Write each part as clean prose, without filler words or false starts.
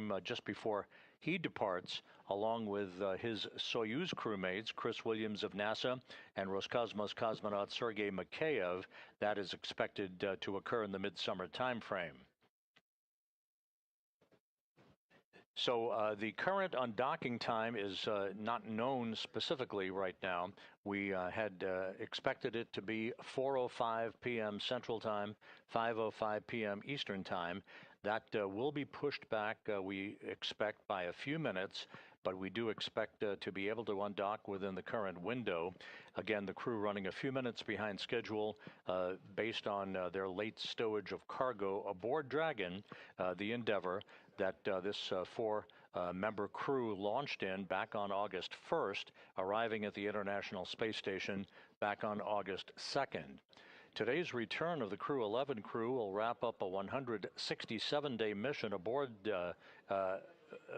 time just before he departs, along with his Soyuz crewmates, Chris Williams of NASA and Roscosmos cosmonaut Sergei Mikheyev. That is expected to occur in the midsummer timeframe. So the current undocking time is not known specifically right now. We had expected it to be 4:05 p.m. Central Time, 5:05 p.m. Eastern Time. That will be pushed back, we expect, by a few minutes, but we do expect to be able to undock within the current window. Again, the crew running a few minutes behind schedule based on their late stowage of cargo aboard Dragon, the Endeavour, that this four-member crew launched in back on August 1st, arriving at the International Space Station back on August 2nd. Today's return of the Crew-11 crew will wrap up a 167-day mission aboard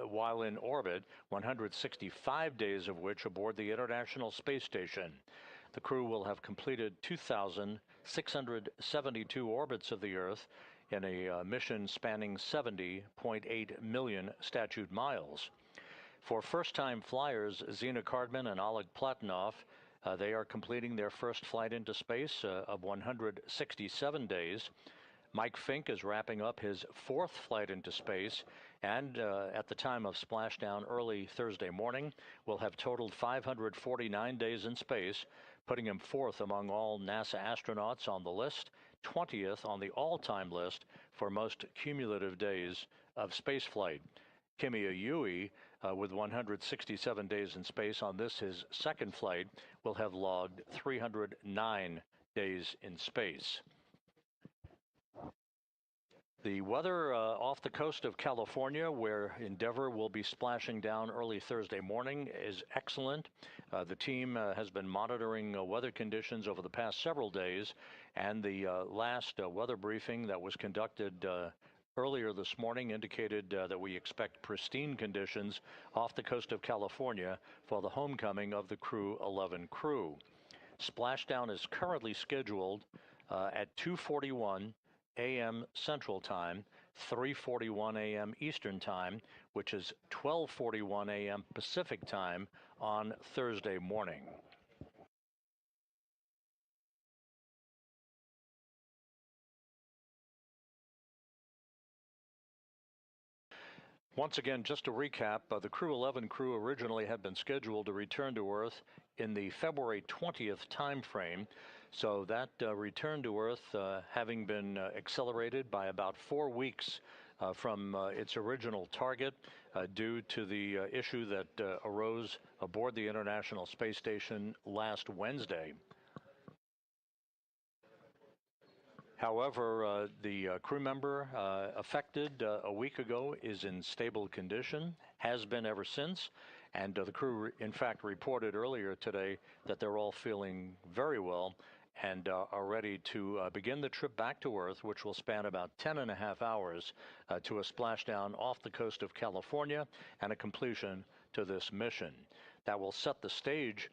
while in orbit, 165 days of which aboard the International Space Station. The crew will have completed 2,672 orbits of the Earth in a mission spanning 70.8 million statute miles. For first-time flyers, Zena Cardman and Oleg Platonov, they are completing their first flight into space of 167 days. Mike Fincke is wrapping up his fourth flight into space, and at the time of splashdown early Thursday morning, will have totaled 549 days in space, putting him fourth among all NASA astronauts on the list, 20th on the all-time list for most cumulative days of spaceflight. Kimiya Yui, with 167 days in space on this, his second flight, will have logged 309 days in space. The weather off the coast of California, where Endeavour will be splashing down early Thursday morning, is excellent. The team has been monitoring weather conditions over the past several days, and the last weather briefing that was conducted earlier this morning indicated that we expect pristine conditions off the coast of California for the homecoming of the Crew-11 crew. Splashdown is currently scheduled at 2:41 a.m. Central Time, 3:41 a.m. Eastern Time, which is 12:41 a.m. Pacific Time on Thursday morning. Once again, just to recap, the Crew-11 crew originally had been scheduled to return to Earth in the February 20th time frame. So that return to Earth having been accelerated by about 4 weeks from its original target due to the issue that arose aboard the International Space Station last Wednesday. However, the crew member affected a week ago is in stable condition, has been ever since, and the crew, in fact, reported earlier today that they're all feeling very well and are ready to begin the trip back to Earth, which will span about 10.5 hours to a splashdown off the coast of California and a completion to this mission. That will set the stage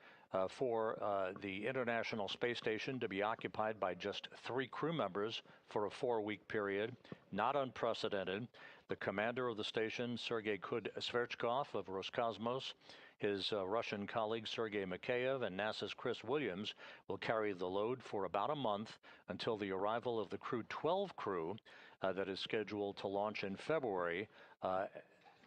for the International Space Station to be occupied by just 3 crew members for a 4-week period, not unprecedented. The commander of the station, Sergei Sverchkov of Roscosmos, his Russian colleague Sergei Mikheyev, and NASA's Chris Williams will carry the load for about a month until the arrival of the Crew-12 crew that is scheduled to launch in February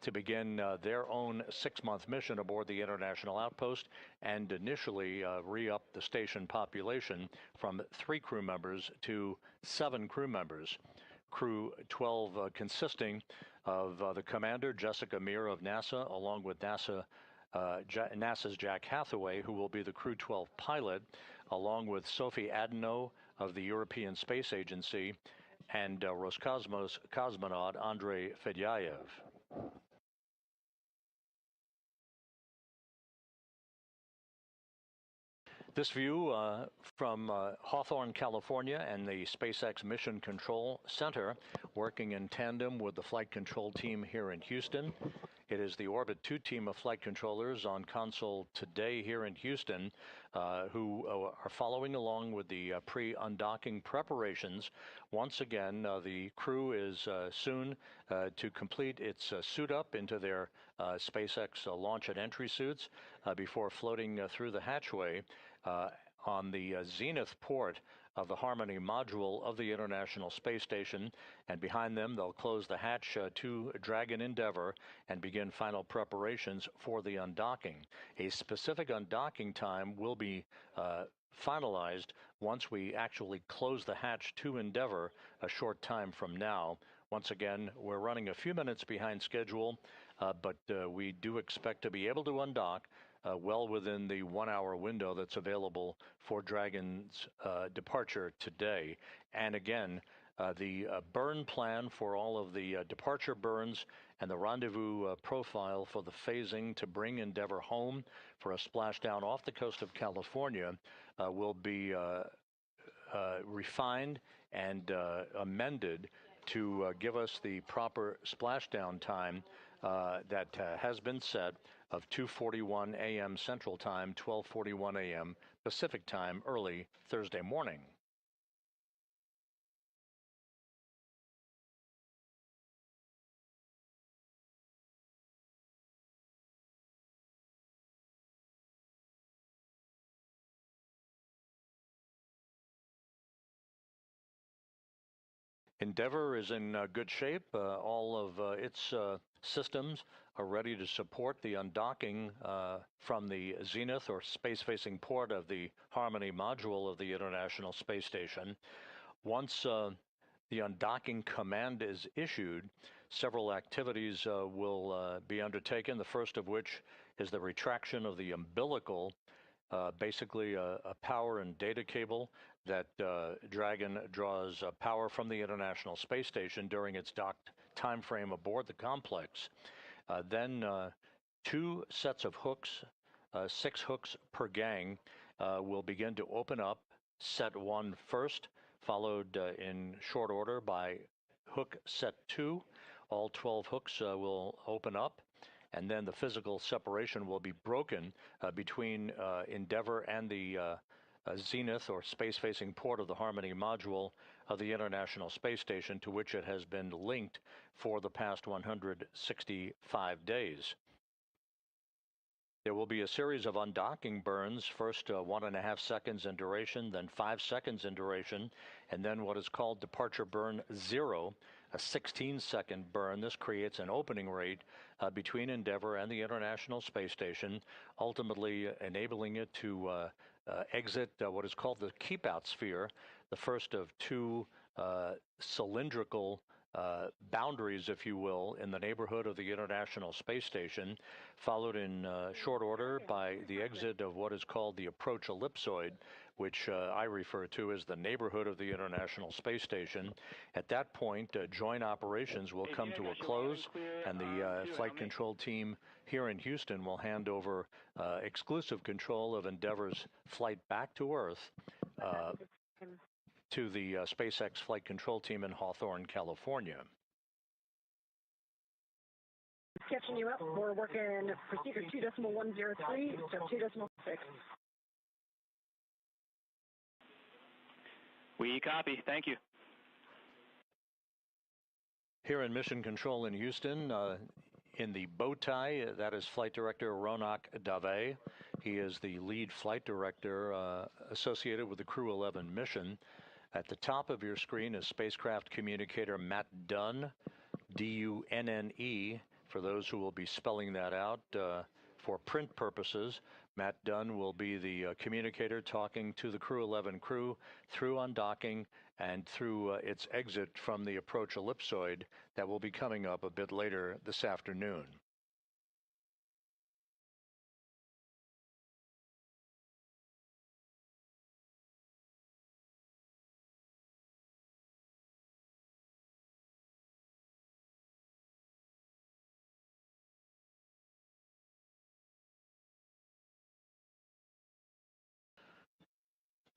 to begin their own 6-month mission aboard the International Outpost and initially re-up the station population from 3 crew members to 7 crew members. Crew 12 consisting of the commander, Jessica Meir of NASA, along with NASA's Jack Hathaway, who will be the Crew 12 pilot, along with Sophie Adano of the European Space Agency, and Roscosmos cosmonaut Andrei Fedyaev. This view from Hawthorne, California, and the SpaceX Mission Control Center, working in tandem with the flight control team here in Houston. It is the Orbit 2 team of flight controllers on console today here in Houston, who are following along with the pre-undocking preparations. Once again, the crew is soon to complete its suit up into their SpaceX launch and entry suits before floating through the hatchway on the zenith port of the Harmony module of the International Space Station, and behind them they'll close the hatch to Dragon Endeavour and begin final preparations for the undocking. A specific undocking time will be finalized once we actually close the hatch to Endeavour a short time from now. Once again, we're running a few minutes behind schedule, but we do expect to be able to undock well within the 1 hour window that's available for Dragon's departure today. And again, the burn plan for all of the departure burns and the rendezvous profile for the phasing to bring Endeavour home for a splashdown off the coast of California will be refined and amended to give us the proper splashdown time that has been set of 2:41 a.m. Central Time, 12:41 a.m. Pacific Time, early Thursday morning. Endeavour is in good shape. All of its systems are ready to support the undocking from the zenith or space-facing port of the Harmony module of the International Space Station. Once the undocking command is issued, several activities will be undertaken, the first of which is the retraction of the umbilical, basically a power and data cable that Dragon draws power from the International Space Station during its docked time frame aboard the complex. Then 2 sets of hooks, 6 hooks per gang, will begin to open up. Set 1 first, followed in short order by hook set 2. All 12 hooks will open up, and then the physical separation will be broken between Endeavour and the zenith or space-facing port of the Harmony module of the International Space Station, to which it has been linked for the past 165 days. There will be a series of undocking burns, first 1.5 seconds in duration, then 5 seconds in duration, and then what is called departure burn 0, a 16-second burn. This creates an opening rate between Endeavour and the International Space Station, ultimately enabling it to exit what is called the keep-out sphere, the first of 2 cylindrical boundaries, if you will, in the neighborhood of the International Space Station, followed in short order by the exit of what is called the approach ellipsoid, which I refer to as the neighborhood of the International Space Station. At that point, joint operations will come to a close, and the flight control team here in Houston will hand over exclusive control of Endeavour's flight back to Earth to the SpaceX flight control team in Hawthorne, California. Catching you up. We're working procedure 2.103, so 2.6. We copy. Thank you. Here in Mission Control in Houston, in the bow tie, that is Flight Director Ronak Dave. He is the lead flight director associated with the Crew-11 mission. At the top of your screen is spacecraft communicator Matt Dunne, D-U-N-N-E, for those who will be spelling that out for print purposes. Matt Dunne will be the communicator talking to the Crew-11 crew through undocking and through its exit from the approach ellipsoid that will be coming up a bit later this afternoon.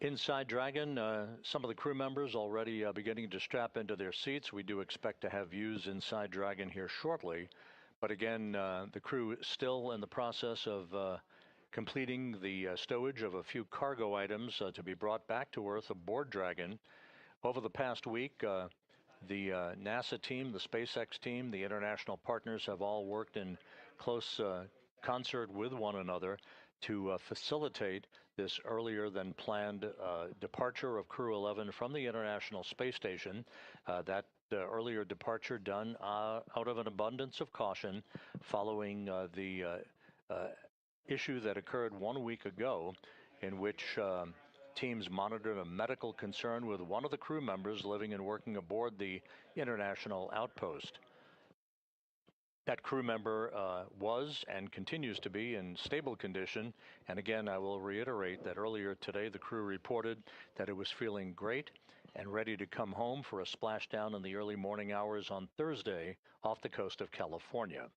Inside Dragon, some of the crew members already beginning to strap into their seats. We do expect to have views inside Dragon here shortly. But again, the crew is still in the process of completing the stowage of a few cargo items to be brought back to Earth aboard Dragon. Over the past week, the NASA team, the SpaceX team, the international partners have all worked in close concert with one another to facilitate this earlier than planned departure of Crew-11 from the International Space Station. That earlier departure done out of an abundance of caution following the issue that occurred 1 week ago, in which teams monitored a medical concern with one of the crew members living and working aboard the international outpost. That crew member was and continues to be in stable condition. And again, I will reiterate that earlier today, the crew reported that it was feeling great and ready to come home for a splashdown in the early morning hours on Thursday off the coast of California.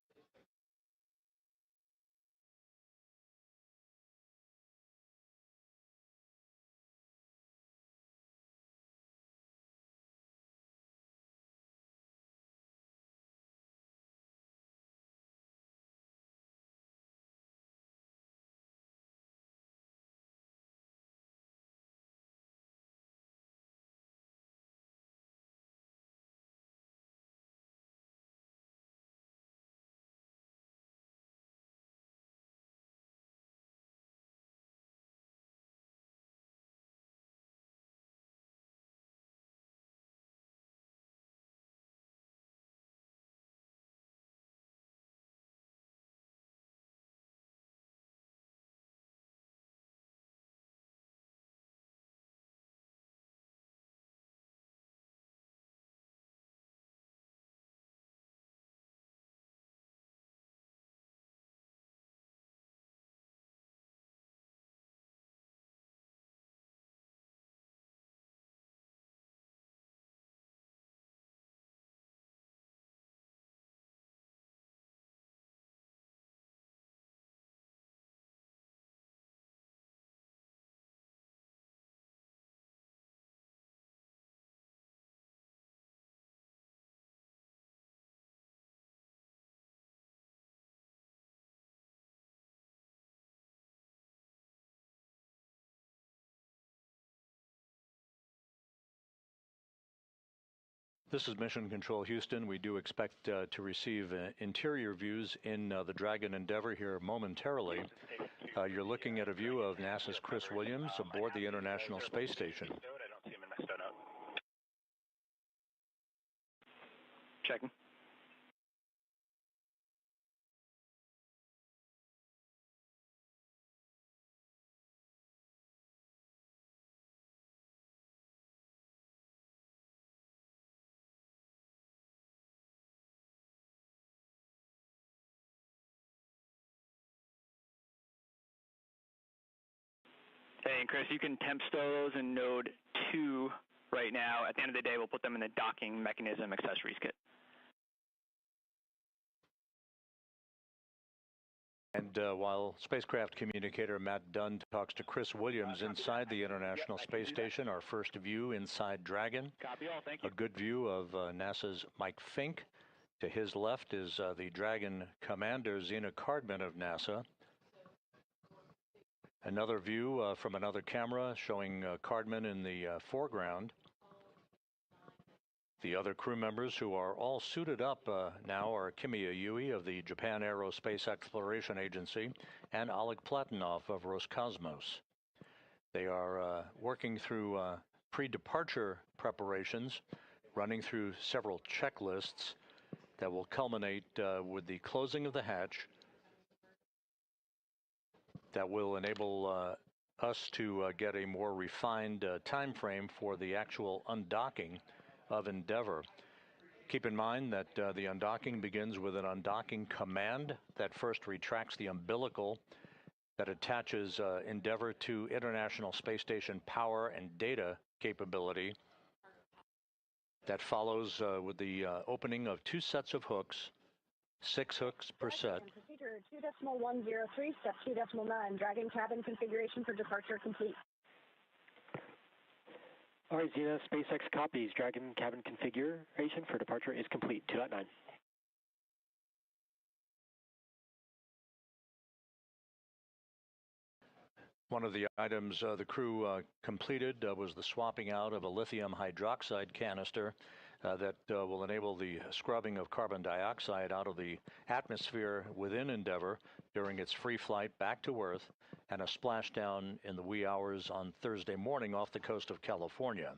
This is Mission Control Houston. We do expect to receive interior views in the Dragon Endeavour here momentarily. You're looking at a view of NASA's Chris Williams aboard the International Space Station. Checking. Hey, and Chris, you can temp stow those in node 2 right now. At the end of the day, we'll put them in the docking mechanism accessories kit. And while spacecraft communicator Matt Dunn talks to Chris Williams inside the International Space Station, our first view inside Dragon, Copy all, thank you. a good view of NASA's Mike Fincke. To his left is the Dragon commander, Zena Cardman of NASA. Another view from another camera showing Cardman in the foreground. The other crew members who are all suited up now are Kimiya Yui of the Japan Aerospace Exploration Agency and Oleg Platonov of Roscosmos. They are working through pre-departure preparations, running through several checklists that will culminate with the closing of the hatch that will enable us to get a more refined time frame for the actual undocking of Endeavour. Keep in mind that the undocking begins with an undocking command that first retracts the umbilical that attaches Endeavour to International Space Station power and data capability. That follows with the opening of 2 sets of hooks, 6 hooks per set. Procedure 2.103, step 2.9, Dragon cabin configuration for departure complete. All right, Zena, SpaceX copies. Dragon cabin configuration for departure is complete, 2.9. One of the items the crew completed was the swapping out of a lithium hydroxide canister that will enable the scrubbing of carbon dioxide out of the atmosphere within Endeavour during its free flight back to Earth, and a splashdown in the wee hours on Thursday morning off the coast of California.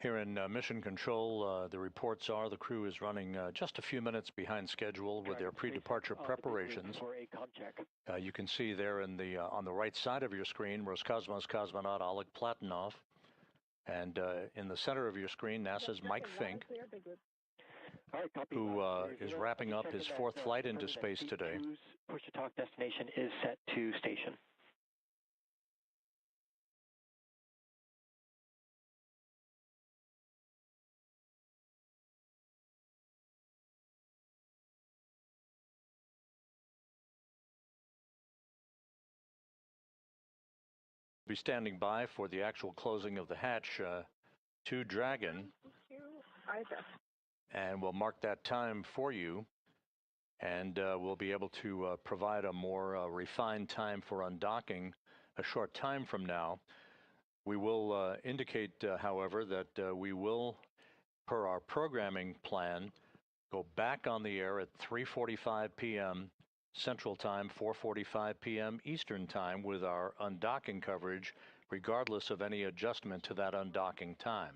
Here in Mission Control, the reports are the crew is running just a few minutes behind schedule with their pre-departure preparations. You can see there in the on the right side of your screen, Roscosmos cosmonaut Oleg Platonov, and in the center of your screen, NASA's Mike Fincke, who is wrapping up his fourth flight into space today. Push-to-talk destination is set to station. Be standing by for the actual closing of the hatch to Dragon, and we'll mark that time for you, and we'll be able to provide a more refined time for undocking a short time from now. We will indicate, however, that we will, per our programming plan, go back on the air at 3:45 p.m. Central Time, 4:45 p.m. Eastern Time with our undocking coverage, regardless of any adjustment to that undocking time.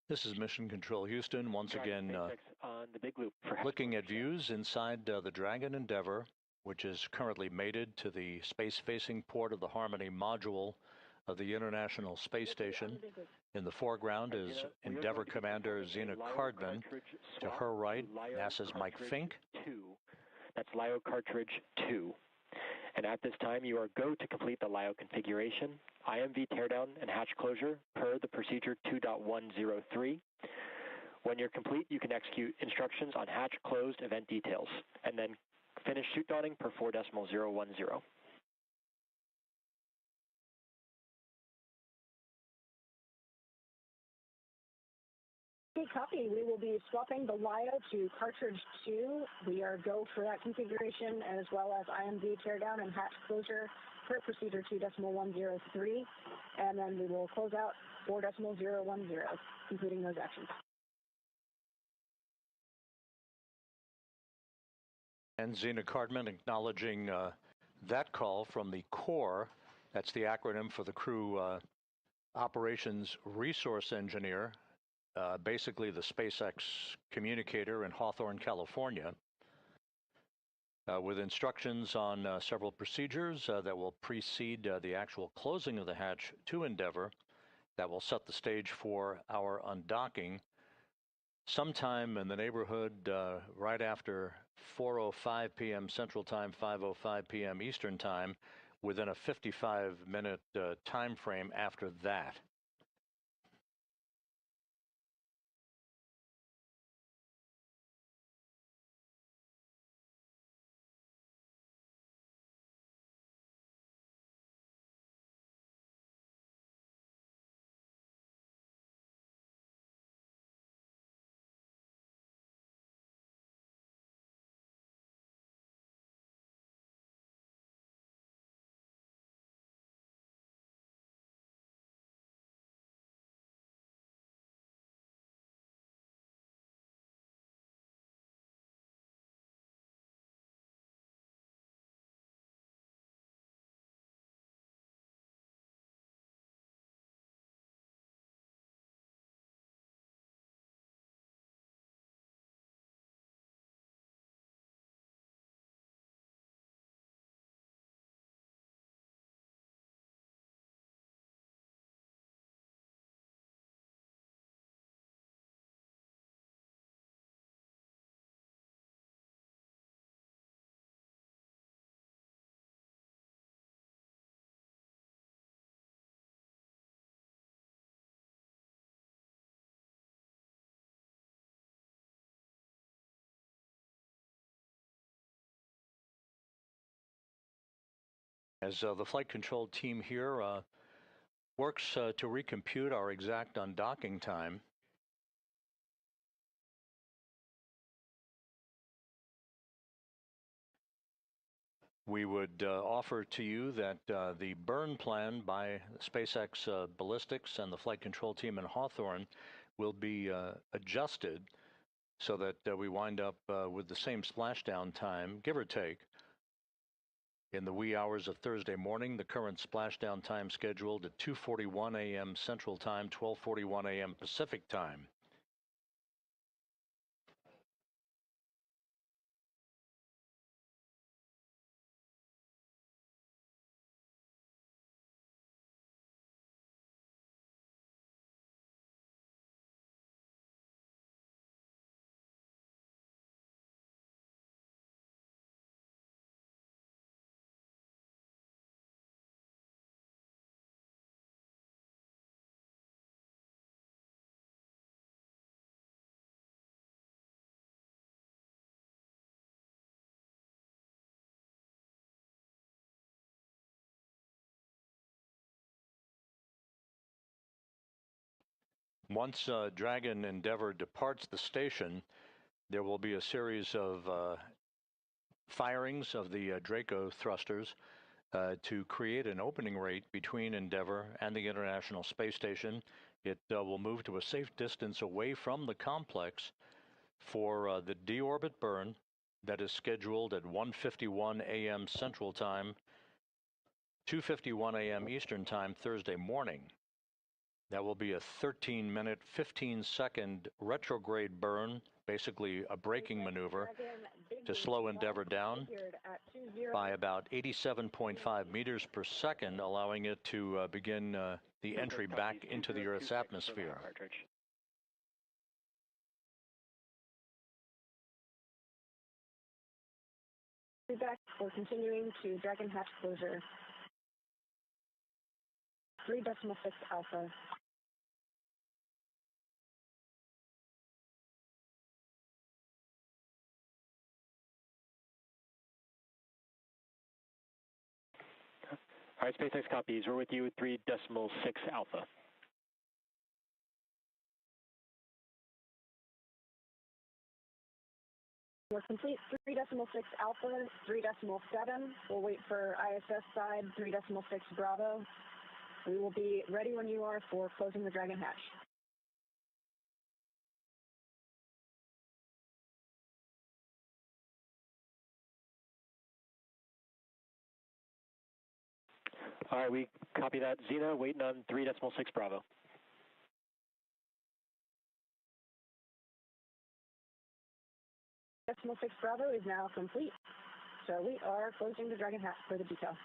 This is Mission Control Houston, once again on the big loop looking at views inside the Dragon Endeavour, which is currently mated to the space-facing port of the Harmony module of the International Space Station. In the foreground is Endeavour Commander Zena Cardman. To her right, NASA's Mike Fincke. That's LIO cartridge 2. And at this time, you are go to complete the LIO configuration, IMV teardown and hatch closure per the procedure 2.103. When you're complete, you can execute instructions on hatch closed event details, and then finish chute dawning per 4.010. Okay, copy. We will be swapping the LIO to cartridge 2. We are go for that configuration, as well as IMV teardown and hatch closure per procedure 2.103, and then we will close out 4.010, completing those actions. And Zena Cardman acknowledging that call from the core. That's the acronym for the crew operations resource engineer. Basically the SpaceX communicator in Hawthorne, California, with instructions on several procedures that will precede the actual closing of the hatch to Endeavour, that will set the stage for our undocking sometime in the neighborhood right after 4:05 p.m. Central Time, 5:05 p.m. Eastern Time, within a 55-minute time frame after that. As the flight control team here works to recompute our exact undocking time, we would offer to you that the burn plan by SpaceX Ballistics and the flight control team in Hawthorne will be adjusted so that we wind up with the same splashdown time, give or take. In the wee hours of Thursday morning, the current splashdown time scheduled at 2:41 a.m. Central Time, 12:41 a.m. Pacific Time. Once Dragon Endeavour departs the station, there will be a series of firings of the Draco thrusters to create an opening rate between Endeavour and the International Space Station. It will move to a safe distance away from the complex for the deorbit burn that is scheduled at 1:51 a.m. Central Time, 2:51 a.m. Eastern Time Thursday morning. That will be a 13-minute, 15-second retrograde burn, basically a braking maneuver, to slow Endeavour down by about 87.5 meters per second, allowing it to begin the entry back into the Earth's atmosphere. Back for continuing to Dragon hatch closure. 3.6 alpha. All right, SpaceX copies. We're with you, 3.6 alpha. We're complete 3.6 alpha, 3.7. We'll wait for ISS side, 3.6 Bravo. We will be ready when you are for closing the Dragon hatch. All right, we copy that. Zena, waiting on 3.6 Bravo. Decimal 6 Bravo is now complete. So we are closing the Dragon hatch for the detail.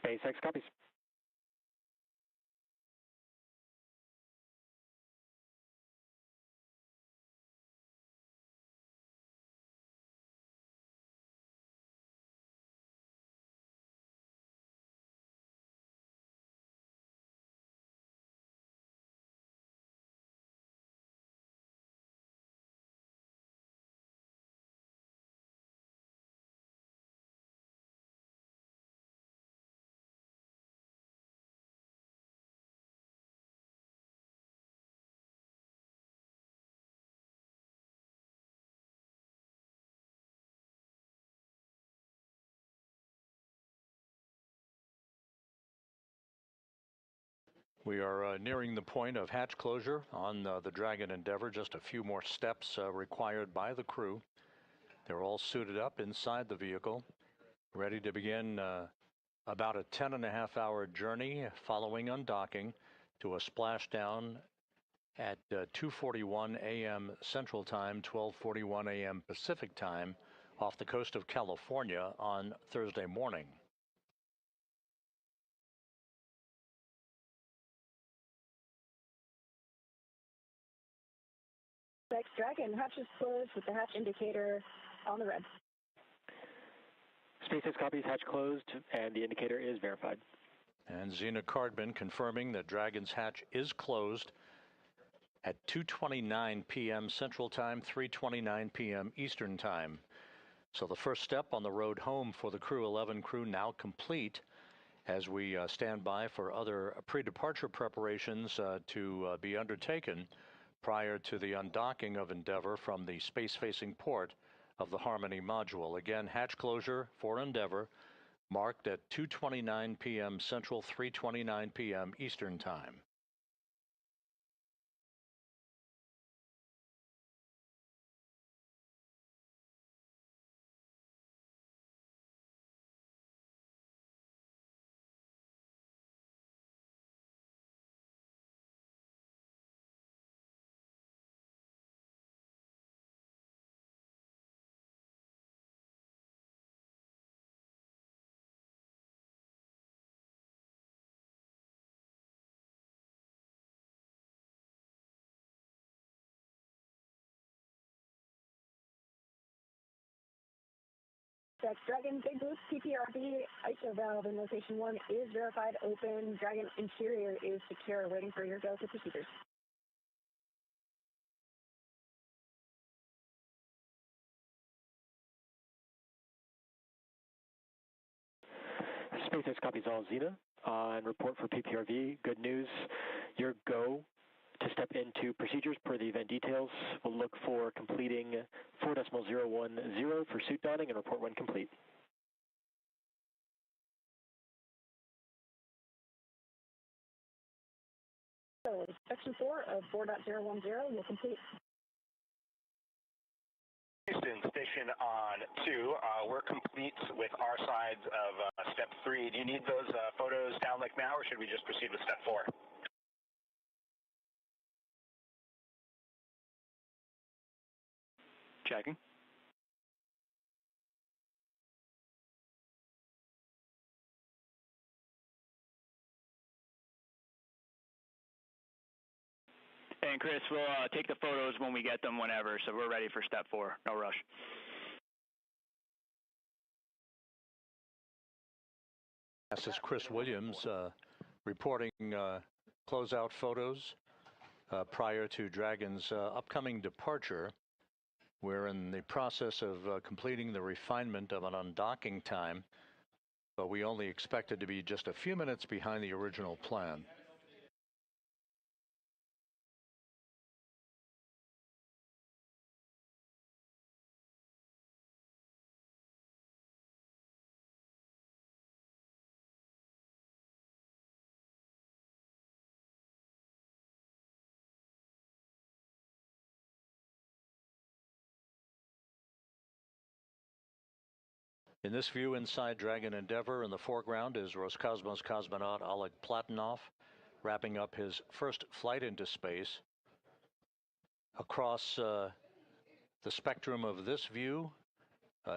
SpaceX copies. We are nearing the point of hatch closure on the Dragon Endeavour. Just a few more steps required by the crew. They're all suited up inside the vehicle, ready to begin about a 10.5-hour journey following undocking to a splashdown at 2:41 a.m. Central Time, 12:41 a.m. Pacific Time off the coast of California on Thursday morning. Dragon hatch is closed with the hatch indicator on the red. SpaceX copies, hatch closed, and the indicator is verified. And Zena Cardman confirming that Dragon's hatch is closed at 2:29 p.m. Central Time, 3:29 p.m. Eastern Time. So the first step on the road home for the Crew-11 crew now complete as we stand by for other pre-departure preparations to be undertaken prior to the undocking of Endeavour from the space-facing port of the Harmony module. Again, hatch closure for Endeavour marked at 2:29 p.m. Central, 3:29 p.m. Eastern Time. Dragon Big Boost PPRB ISO valve in location 1 is verified open. Dragon interior is secure, waiting for your go to procedures. SpaceX copies all, Zena, and report for PPRV. Good news, your go to step into procedures per the event details. We'll look for completing 4.010 for suit donning and report when complete. So, section 4 of 4.010 will complete. Houston, station on 2. We're complete with our sides of step 3. Do you need those photos down like now, or should we just proceed with step 4? Checking. And Chris, we'll take the photos when we get them whenever, so we're ready for step 4. No rush. This is Chris Williams reporting closeout photos prior to Dragon's upcoming departure. We're in the process of completing the refinement of an undocking time, but we only expect it to be just a few minutes behind the original plan. In this view inside Dragon Endeavour, in the foreground is Roscosmos cosmonaut Oleg Platonov, wrapping up his first flight into space. Across the spectrum of this view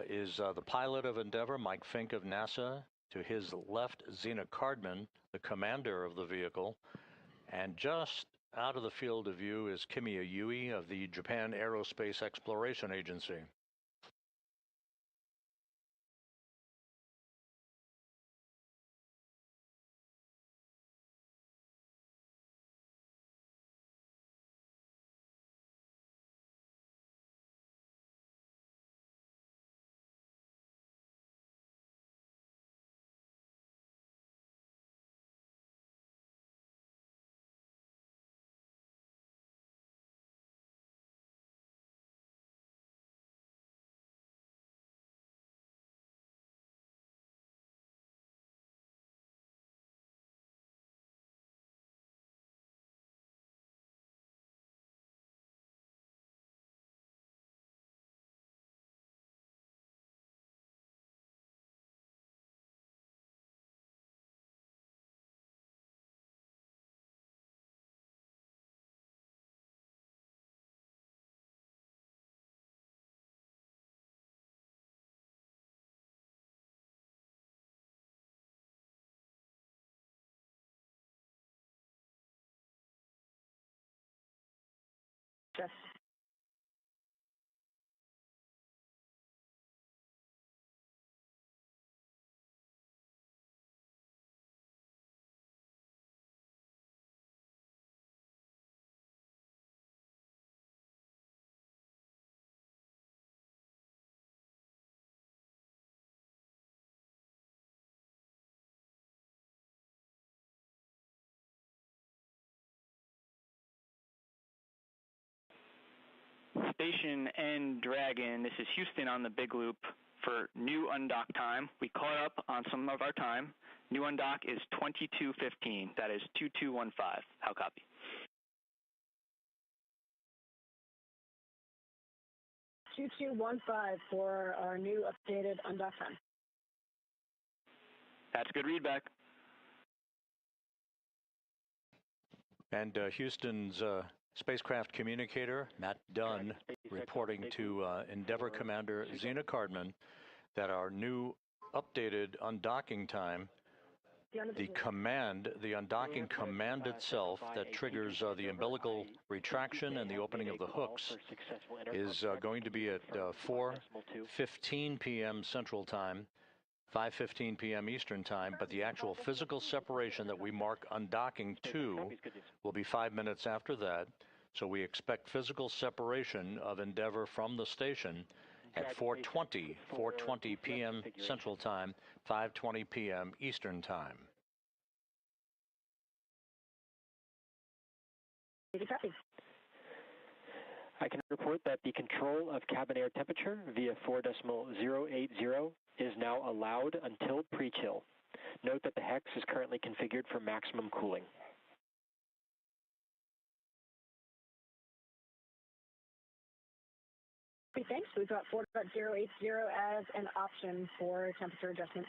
is the pilot of Endeavour, Mike Fincke of NASA. To his left, Zena Cardman, the commander of the vehicle. And just out of the field of view is Kimiya Yui of the Japan Aerospace Exploration Agency. Yes. Station and Dragon. This is Houston on the big loop for new undock time. We caught up on some of our time. New undock is 22:15. That is 2215. How copy? (2215) for our new updated undock time. That's good readback. And Houston's spacecraft communicator, Matt Dunn, reporting to Endeavour Commander Zena Cardman that our new updated undocking time, the undocking command itself that triggers the umbilical retraction and the opening of the hooks is going to be at 4:15 p.m. Central Time, 5:15 p.m. Eastern Time, but the actual physical separation that we mark undocking to will be 5 minutes after that. So we expect physical separation of Endeavour from the station at 4:20 p.m. Central Time, 5:20 p.m. Eastern Time. I can report that the control of cabin air temperature via 4.080 is now allowed until pre-chill. Note that the hex is currently configured for maximum cooling. Thanks. We've got 4.080 as an option for temperature adjustment.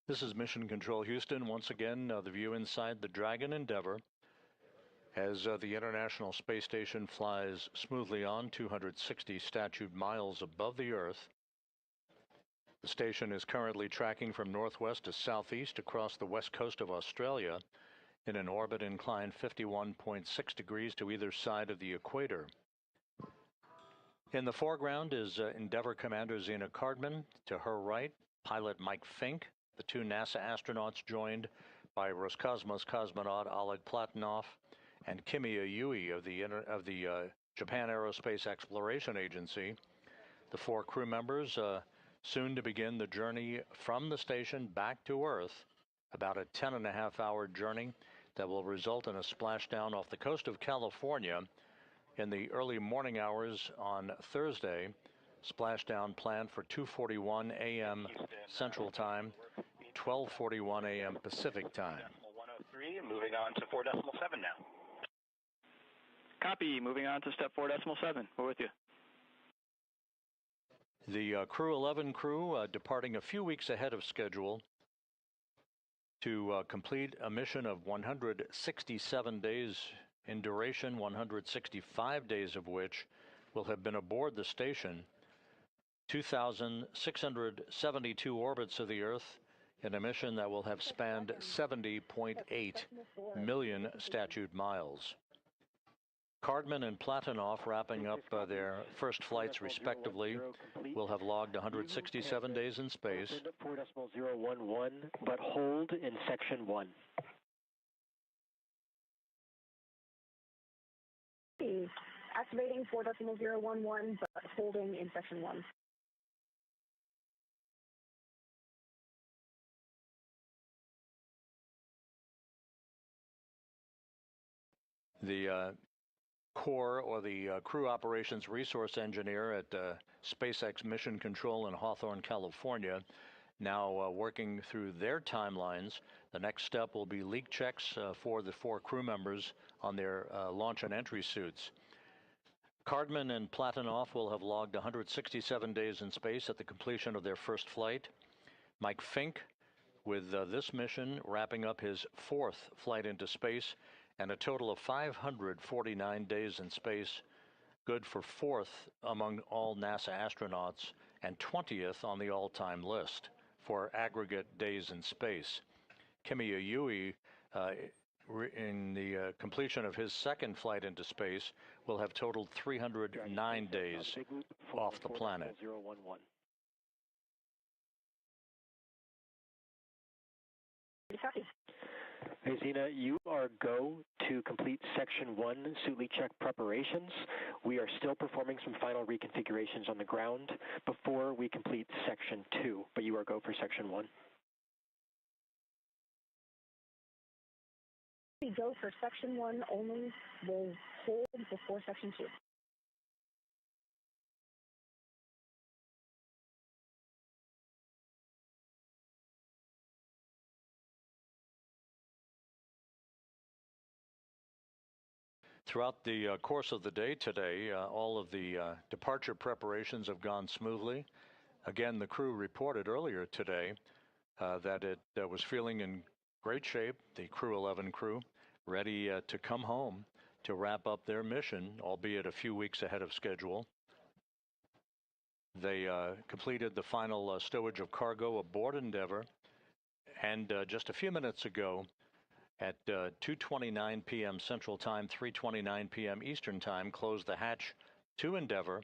This is Mission Control Houston. Once again, the view inside the Dragon Endeavour as the International Space Station flies smoothly on 260 statute miles above the Earth. The station is currently tracking from northwest to southeast across the west coast of Australia in an orbit inclined 51.6 degrees to either side of the equator. In the foreground is Endeavour Commander Zena Cardman. To her right, pilot Mike Fincke. The two NASA astronauts joined by Roscosmos cosmonaut Oleg Platonov and Kimiya Yui of the Japan Aerospace Exploration Agency. The four crew members soon to begin the journey from the station back to Earth, about a 10.5-hour journey that will result in a splashdown off the coast of California in the early morning hours on Thursday. Splashdown planned for 2:41 a.m. Central Time, 12:41 a.m. Pacific Time. 103, moving on to 4.7 now. Copy. Moving on to step 4.7. We're with you. The Crew-11 crew departing a few weeks ahead of schedule to complete a mission of 167 days in duration, 165 days of which will have been aboard the station. 2,672 orbits of the Earth in a mission that will have spanned 70.8 million statute miles. Cardman and Platonov, wrapping up their first flights respectively, will have logged 167 days in space. 4.011, but hold in section 1. Activating 4.011, but holding in section 1. The core, or the crew operations resource engineer at SpaceX Mission Control in Hawthorne, California, now working through their timelines. The next step will be leak checks for the four crew members on their launch and entry suits. Cardman and Platonov will have logged 167 days in space at the completion of their first flight. Mike Fincke, with this mission, wrapping up his fourth flight into space, and a total of 549 days in space, good for fourth among all NASA astronauts and 20th on the all-time list for aggregate days in space. Kimiya Yui completion of his second flight into space, will have totaled 309 days off the planet. Hey, Zena, you are go to complete Section 1 suit leak check preparations. We are still performing some final reconfigurations on the ground before we complete Section 2, but you are go for Section 1. We go for Section 1 only, will hold before Section 2. Throughout the course of the day today, all of the departure preparations have gone smoothly. Again, the crew reported earlier today that it was feeling in great shape, the Crew-11 crew, ready to come home to wrap up their mission, albeit a few weeks ahead of schedule. They completed the final stowage of cargo aboard Endeavour, and just a few minutes ago, at 2:29 p.m. Central Time, 3:29 p.m. Eastern Time, closed the hatch to Endeavour,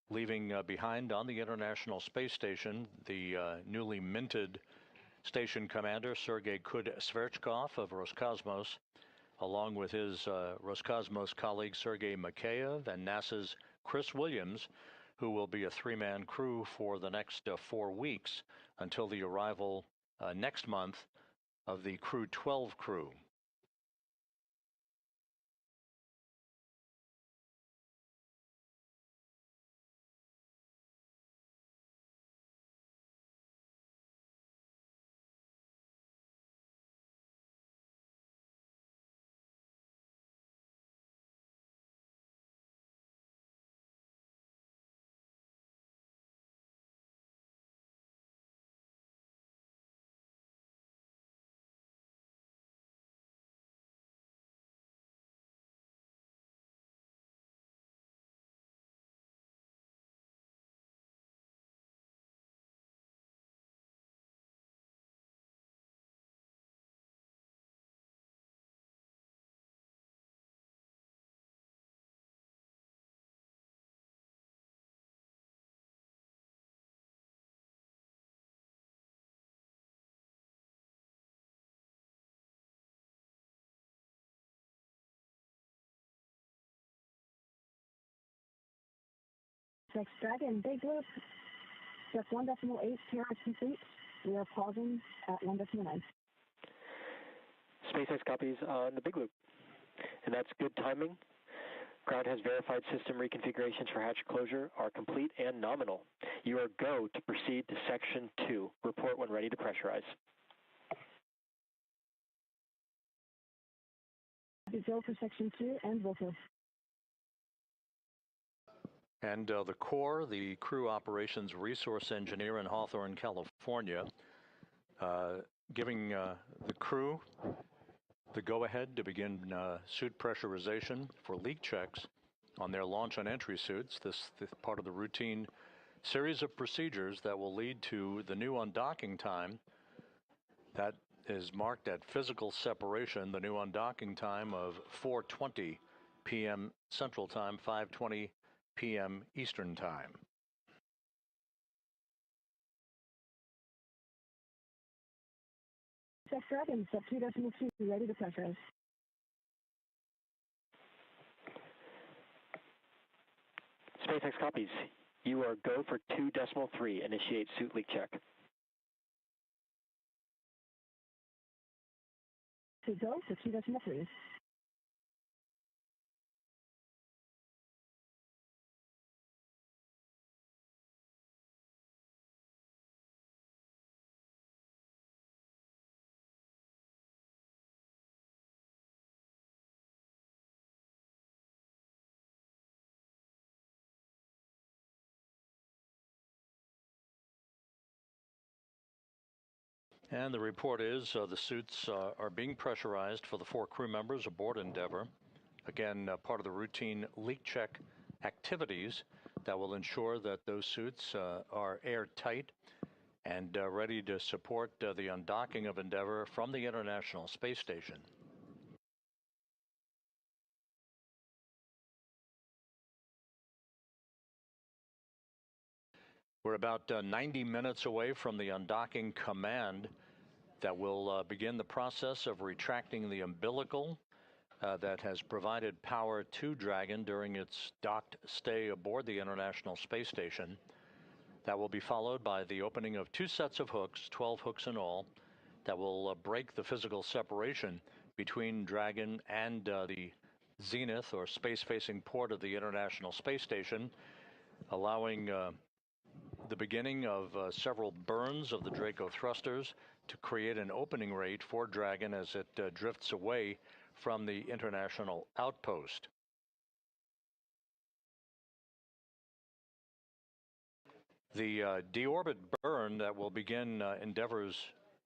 leaving behind on the International Space Station the newly minted station commander, Sergei Kud-Sverchkov of Roscosmos, along with his Roscosmos colleague, Sergei Mikheyev, and NASA's Chris Williams, who will be a three-man crew for the next 4 weeks until the arrival next month of the Crew-12 crew. SpaceX Dragon, big loop, just 1.8 Tierra complete. We are pausing at 1.9. SpaceX copies on the big loop, and that's good timing. Ground has verified system reconfigurations for hatch closure are complete and nominal. You are go to proceed to Section 2. Report when ready to pressurize. We go for Section 2 and vocal. And the Corps, the Crew Operations Resource Engineer in Hawthorne, California, giving the crew the go-ahead to begin suit pressurization for leak checks on their launch and entry suits. This part of the routine series of procedures that will lead to the new undocking time that is marked at physical separation, the new undocking time of 4:20 p.m. Central Time, 5:20 p.m. Eastern Time. SpaceX Dragon, sub 2.2, ready to pressurize. SpaceX copies. You are go for 2.3. Initiate suit leak check. To go for 2.3. And the report is the suits are being pressurized for the 4 crew members aboard Endeavour. Again, part of the routine leak check activities that will ensure that those suits are airtight and ready to support the undocking of Endeavour from the International Space Station. We're about 90 minutes away from the undocking command that will begin the process of retracting the umbilical that has provided power to Dragon during its docked stay aboard the International Space Station. That will be followed by the opening of 2 sets of hooks, 12 hooks in all, that will break the physical separation between Dragon and the zenith or space-facing port of the International Space Station, allowing the beginning of several burns of the Draco thrusters to create an opening rate for Dragon as it drifts away from the international outpost. The deorbit burn that will begin Endeavour's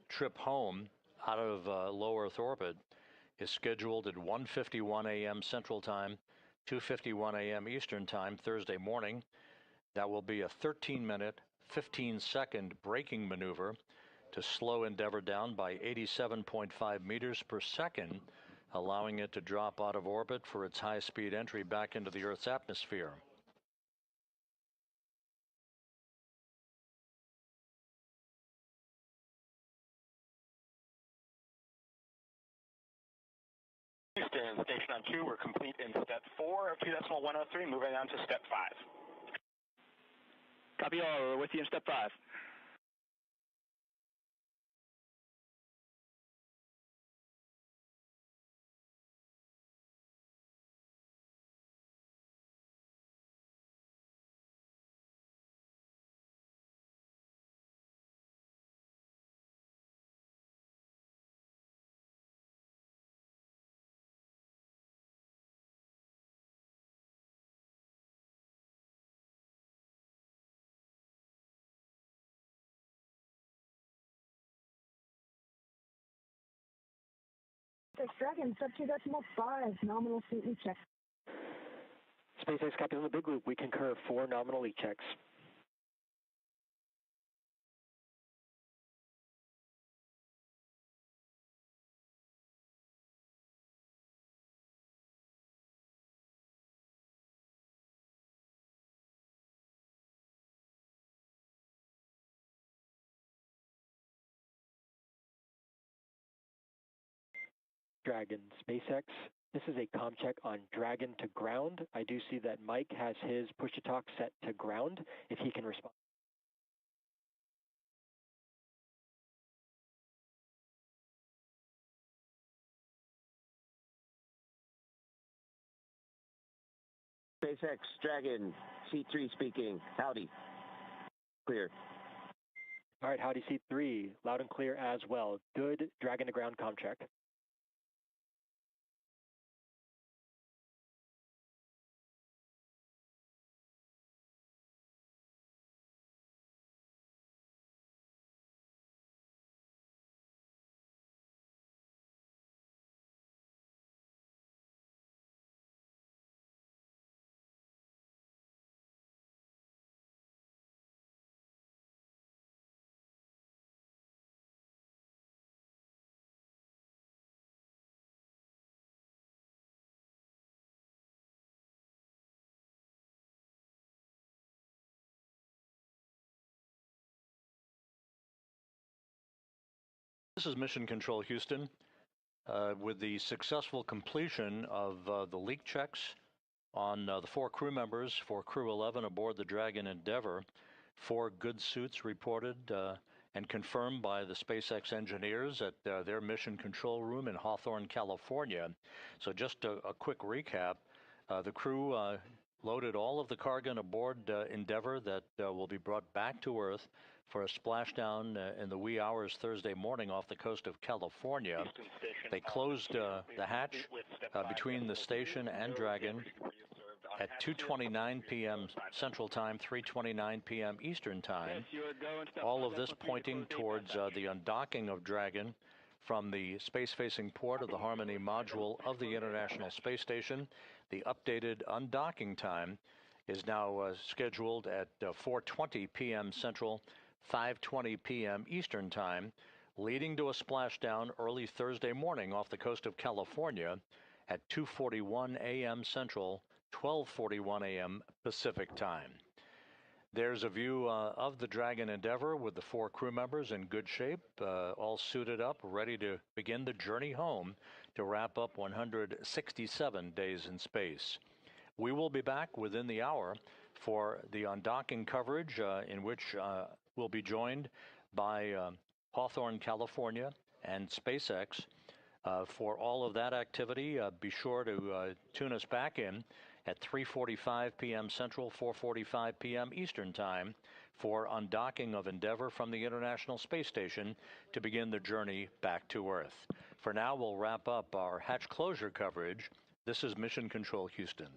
trip home out of low Earth orbit is scheduled at 1:51 a.m. Central Time, 2:51 a.m. Eastern Time, Thursday morning. That will be a 13-minute, 15-second braking maneuver to slow Endeavour down by 87.5 meters per second, allowing it to drop out of orbit for its high-speed entry back into the Earth's atmosphere. Houston, station on 2, we're complete in step 4 of 2.103, moving on to step 5. Copy all, we're with you in step 5. SpaceX Dragon, sub 2.5, nominal seat recheck. SpaceX Captain on the Big Loop, we concur 4 nominal E-checks. Dragon, SpaceX. This is a comm check on Dragon to ground. I do see that Mike has his push-to-talk set to ground, if he can respond. SpaceX Dragon, C3 speaking. Howdy. Clear. All right, howdy C3, loud and clear as well. Good Dragon to ground comm check. This is Mission Control Houston. With the successful completion of the leak checks on the 4 crew members for Crew-11 aboard the Dragon Endeavour, 4 good suits reported and confirmed by the SpaceX engineers at their mission control room in Hawthorne, California. So just a quick recap, the crew loaded all of the cargo aboard Endeavour that will be brought back to Earth for a splashdown in the wee hours Thursday morning off the coast of California. They closed the hatch between the station and Dragon at 2:29 p.m. Central Time, 3:29 p.m. Eastern Time. All of this pointing towards the undocking of Dragon from the space-facing port of the Harmony module of the International Space Station. The updated undocking time is now scheduled at 4:20 p.m. Central, 5:20 p.m. Eastern Time, leading to a splashdown early Thursday morning off the coast of California at 2:41 a.m. Central, 12:41 a.m. Pacific Time. There's a view of the Dragon Endeavour with the 4 crew members in good shape, all suited up, ready to begin the journey home to wrap up 167 days in space. We will be back within the hour for the undocking coverage, in which we'll be joined by Hawthorne, California, and SpaceX. For all of that activity, be sure to tune us back in at 3:45 p.m. Central, 4:45 p.m. Eastern Time for undocking of Endeavour from the International Space Station to begin the journey back to Earth. For now, we'll wrap up our hatch closure coverage. This is Mission Control Houston.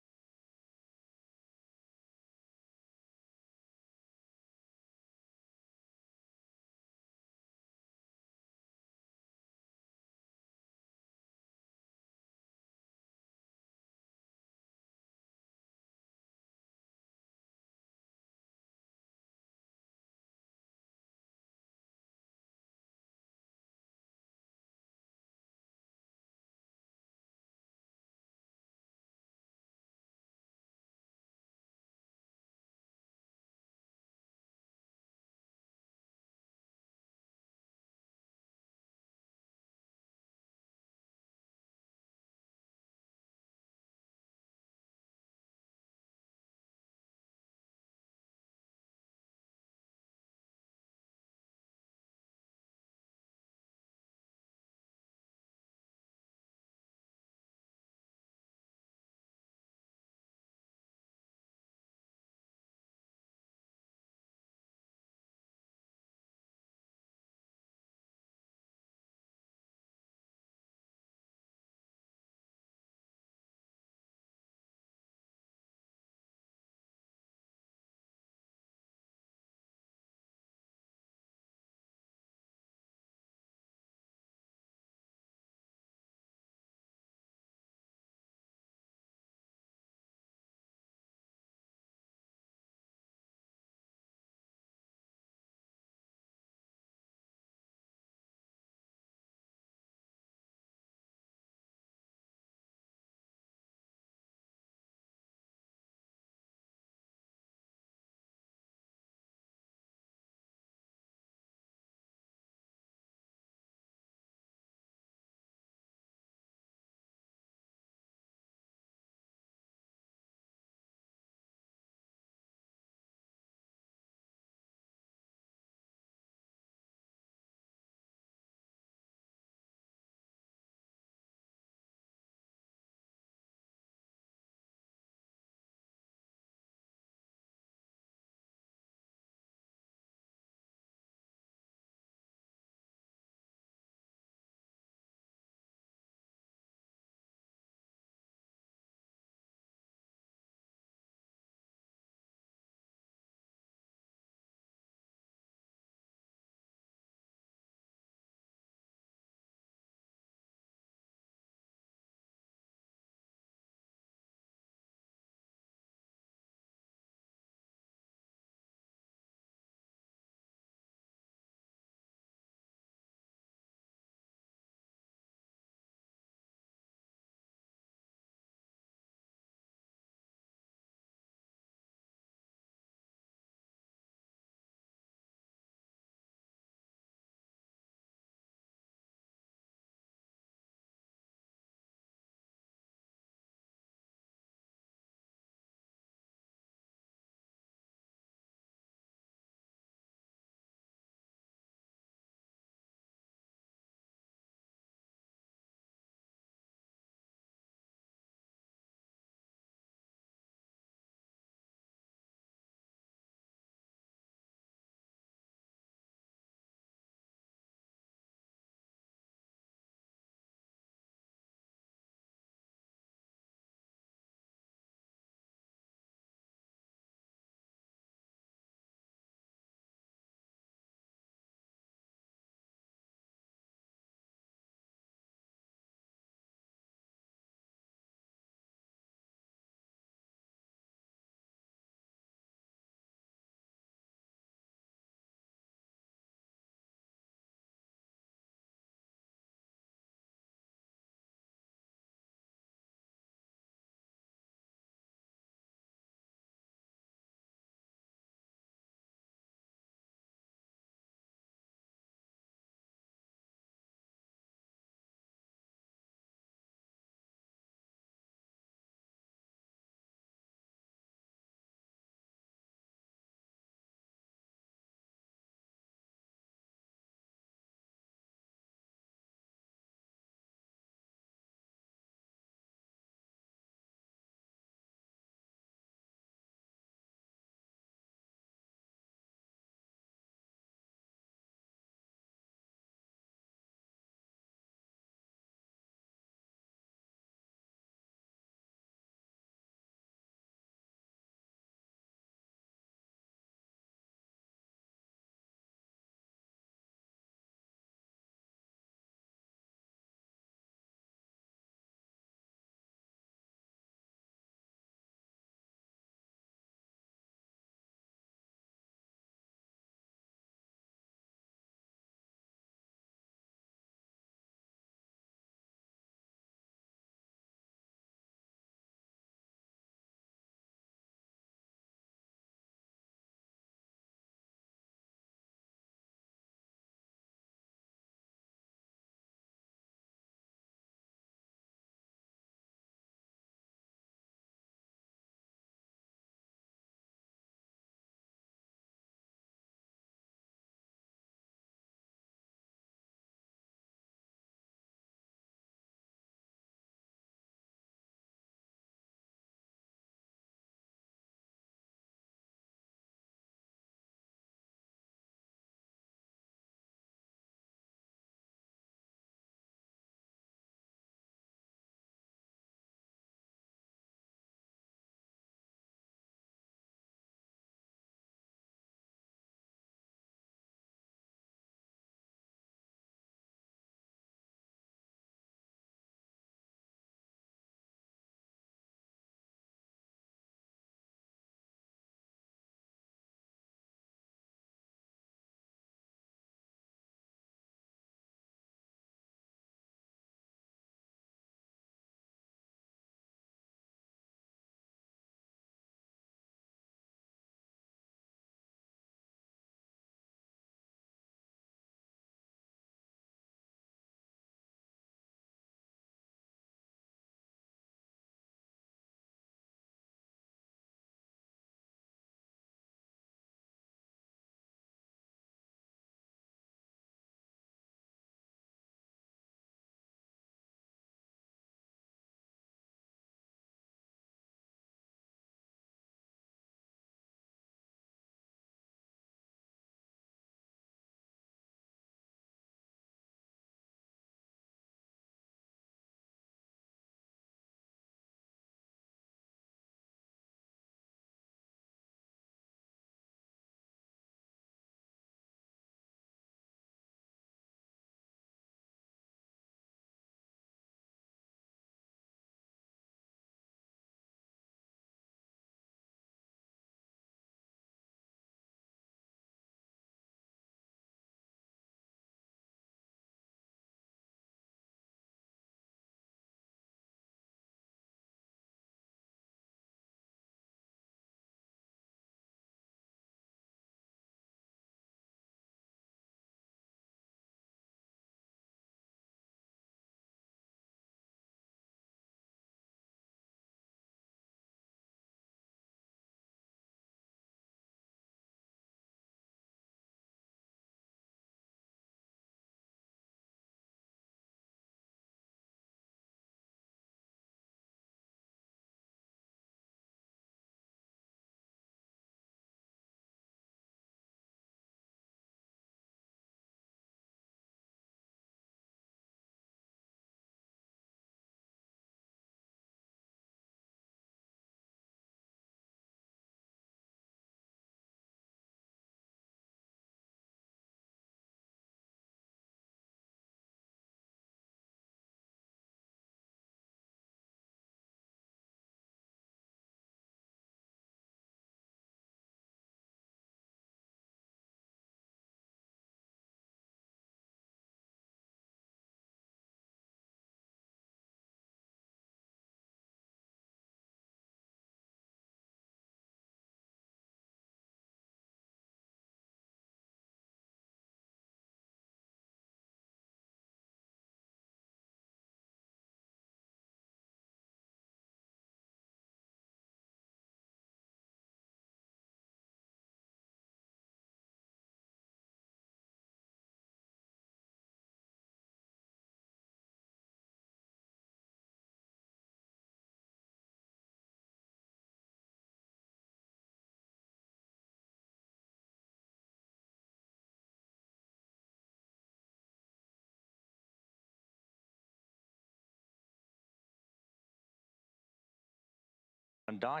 undocking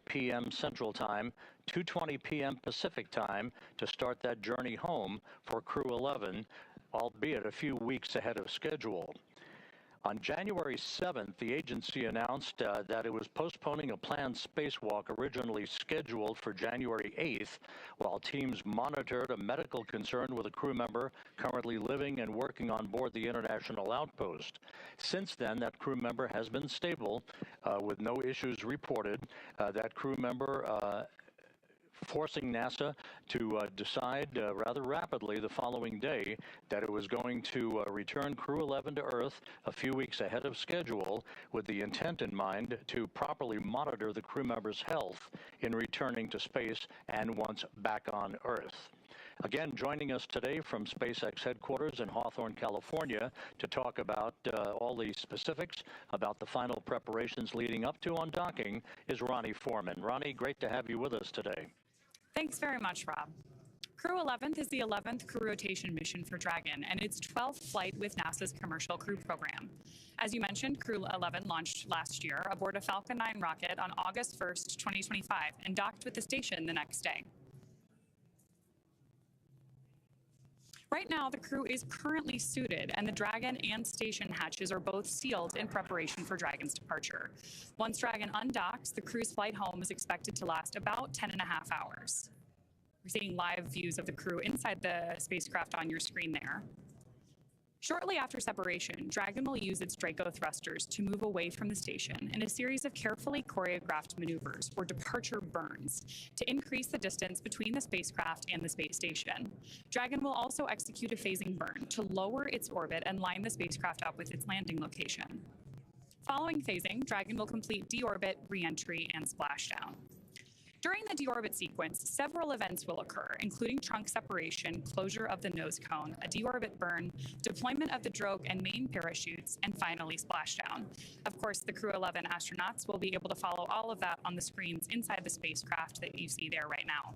p.m. Central Time, 2:20 p.m. Pacific Time to start that journey home for Crew-11, albeit a few weeks ahead of schedule. On January 7th, the agency announced that it was postponing a planned spacewalk originally scheduled for January 8th, while teams monitored a medical concern with a crew member currently living and working on board the International Outpost. Since then, that crew member has been stable, with no issues reported. That crew member forcing NASA to decide rather rapidly the following day that it was going to return Crew-11 to Earth a few weeks ahead of schedule, with the intent in mind to properly monitor the crew member's health in returning to space and once back on Earth. Again, joining us today from SpaceX headquarters in Hawthorne, California, to talk about all the specifics about the final preparations leading up to undocking is Ronnie Foreman. Ronnie, great to have you with us today. Thanks very much, Rob. Crew-11 is the 11th crew rotation mission for Dragon and its 12th flight with NASA's Commercial Crew Program. As you mentioned, Crew-11 launched last year aboard a Falcon 9 rocket on August 1st, 2025, and docked with the station the next day. Right now, the crew is currently suited, and the Dragon and station hatches are both sealed in preparation for Dragon's departure. Once Dragon undocks, the crew's flight home is expected to last about 10.5 hours. We're seeing live views of the crew inside the spacecraft on your screen there. Shortly after separation, Dragon will use its Draco thrusters to move away from the station in a series of carefully choreographed maneuvers, or departure burns, to increase the distance between the spacecraft and the space station. Dragon will also execute a phasing burn to lower its orbit and line the spacecraft up with its landing location. Following phasing, Dragon will complete deorbit, re-entry, and splashdown. During the deorbit sequence, several events will occur, including trunk separation, closure of the nose cone, a deorbit burn, deployment of the drogue and main parachutes, and finally splashdown. Of course, the Crew-11 astronauts will be able to follow all of that on the screens inside the spacecraft that you see there right now.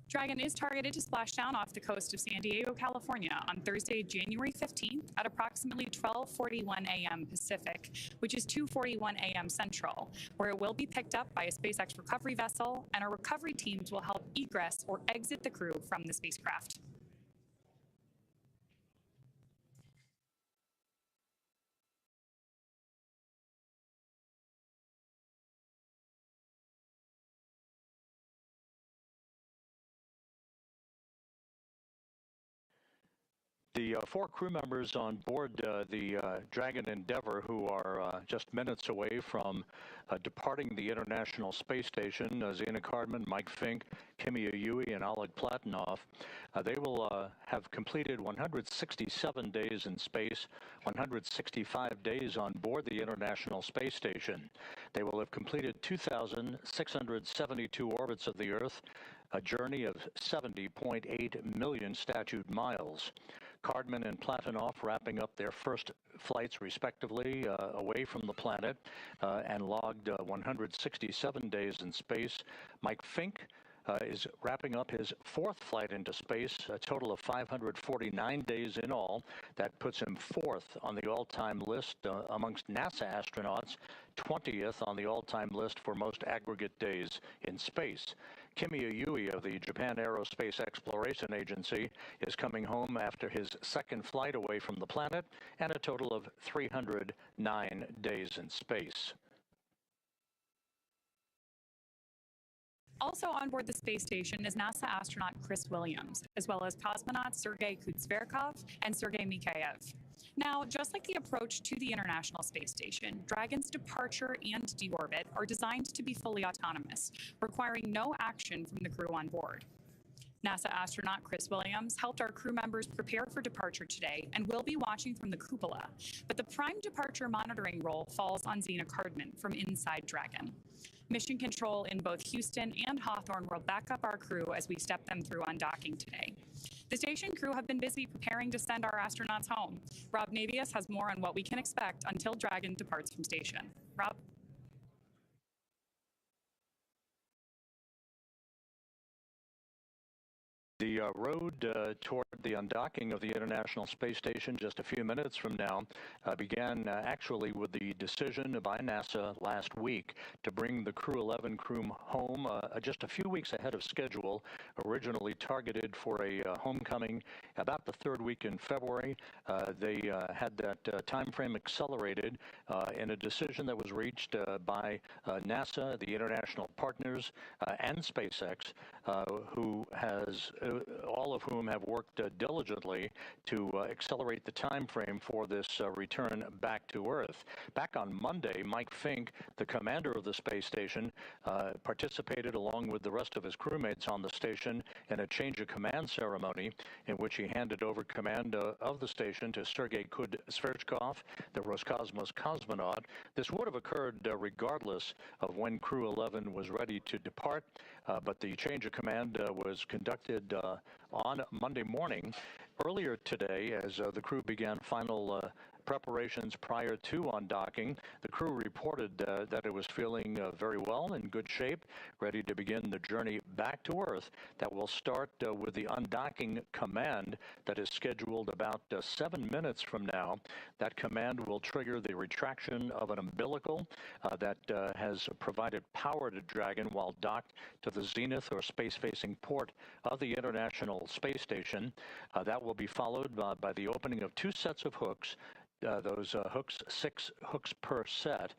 Dragon is targeted to splash down off the coast of San Diego, California on Thursday, January 15th at approximately 12:41 a.m. Pacific, which is 2:41 a.m. Central, where it will be picked up by a SpaceX recovery vessel, and our recovery teams will help egress or exit the crew from the spacecraft. The four crew members on board the Dragon Endeavour, who are just minutes away from departing the International Space Station, Zena Cardman, Mike Fincke, Kimiya Yui, and Oleg Platonov, they will have completed 167 days in space, 165 days on board the International Space Station. They will have completed 2,672 orbits of the Earth, a journey of 70.8 million statute miles. Cardman and Platonov wrapping up their first flights, respectively, away from the planet, and logged 167 days in space. Mike Fincke is wrapping up his fourth flight into space, a total of 549 days in all. That puts him fourth on the all-time list amongst NASA astronauts, 20th on the all-time list for most aggregate days in space. Kimiya Yui of the Japan Aerospace Exploration Agency is coming home after his second flight away from the planet and a total of 309 days in space. Also on board the space station is NASA astronaut Chris Williams, as well as cosmonauts Sergei Kutsverkov and Sergei Mikhaev. Now, just like the approach to the International Space Station, Dragon's departure and deorbit are designed to be fully autonomous, requiring no action from the crew on board. NASA astronaut Chris Williams helped our crew members prepare for departure today and will be watching from the cupola, but the prime departure monitoring role falls on Zena Cardman from inside Dragon. Mission control in both Houston and Hawthorne will back up our crew as we step them through undocking today. The station crew have been busy preparing to send our astronauts home. Rob Navius has more on what we can expect until Dragon departs from station. Rob? The road toward the undocking of the International Space Station just a few minutes from now began actually with the decision by NASA last week to bring the Crew-11 crew home just a few weeks ahead of schedule, originally targeted for a homecoming about the third week in February. They had that time frame accelerated in a decision that was reached by NASA, the international partners, and SpaceX, who has all of whom have worked diligently to accelerate the time frame for this return back to Earth. Back on Monday, Mike Fincke, the commander of the space station, participated along with the rest of his crewmates on the station in a change of command ceremony in which he handed over command of the station to Sergei Sverchkov, the Roscosmos cosmonaut. This would have occurred regardless of when Crew-11 was ready to depart, but the change of command was conducted on Monday morning. Earlier today, as the crew began final preparations prior to undocking, the crew reported that it was feeling very well, in good shape, ready to begin the journey back to Earth that will start with the undocking command that is scheduled about 7 minutes from now. That command will trigger the retraction of an umbilical that has provided power to Dragon while docked to the zenith or space-facing port of the International Space Station. That will be followed by the opening of 2 sets of hooks. Those hooks, 6 hooks per set,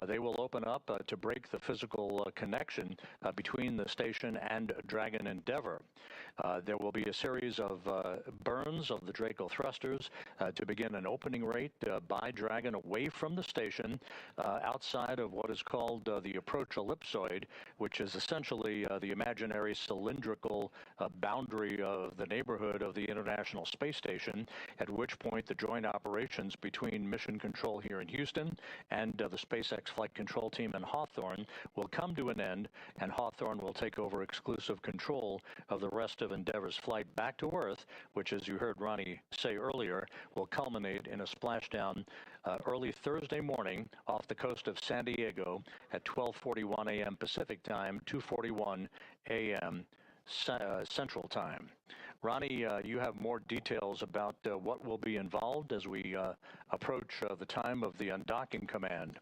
they will open up to break the physical connection between the station and Dragon Endeavour. There will be a series of burns of the Draco thrusters to begin an opening rate by Dragon away from the station outside of what is called the approach ellipsoid, which is essentially the imaginary cylindrical boundary of the neighborhood of the International Space Station, at which point the joint operations between Mission Control here in Houston and the SpaceX Flight Control Team in Hawthorne will come to an end, and Hawthorne will take over exclusive control of the rest of Endeavour's flight back to Earth, which, as you heard Ronnie say earlier, will culminate in a splashdown early Thursday morning off the coast of San Diego at 12:41 a.m. Pacific Time, 2:41 a.m. Central Time. Ronnie, you have more details about what will be involved as we approach the time of the undocking command.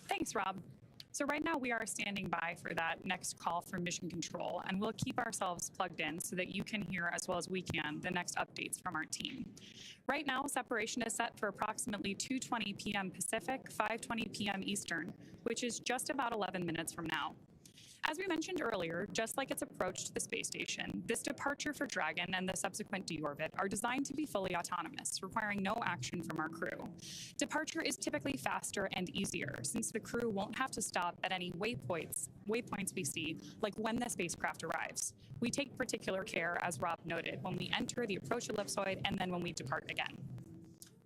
Thanks, Rob. So right now we are standing by for that next call from Mission Control, and we'll keep ourselves plugged in so that you can hear, as well as we can, the next updates from our team. Right now, separation is set for approximately 2:20 p.m. Pacific, 5:20 p.m. Eastern, which is just about 11 minutes from now. As we mentioned earlier, just like its approach to the space station, this departure for Dragon and the subsequent deorbit are designed to be fully autonomous, requiring no action from our crew. Departure is typically faster and easier, since the crew won't have to stop at any waypoints we see, like when the spacecraft arrives. We take particular care, as Rob noted, when we enter the approach ellipsoid and then when we depart again.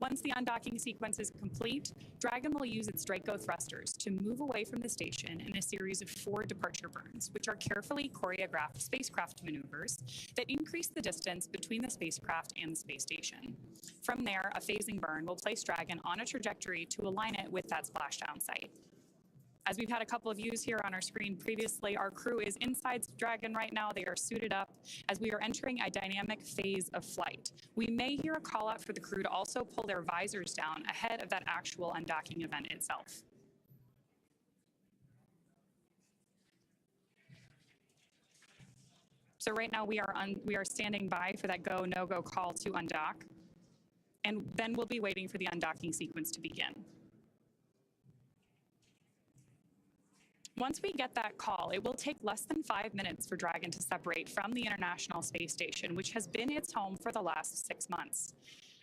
Once the undocking sequence is complete, Dragon will use its Draco thrusters to move away from the station in a series of 4 departure burns, which are carefully choreographed spacecraft maneuvers that increase the distance between the spacecraft and the space station. From there, a phasing burn will place Dragon on a trajectory to align it with that splashdown site. As we've had a couple of views here on our screen previously, our crew is inside Dragon right now. They are suited up as we are entering a dynamic phase of flight. We may hear a call out for the crew to also pull their visors down ahead of that actual undocking event itself. So right now we are standing by for that go, no-go call to undock, and then we'll be waiting for the undocking sequence to begin. Once we get that call, it will take less than 5 minutes for Dragon to separate from the International Space Station, which has been its home for the last 6 months.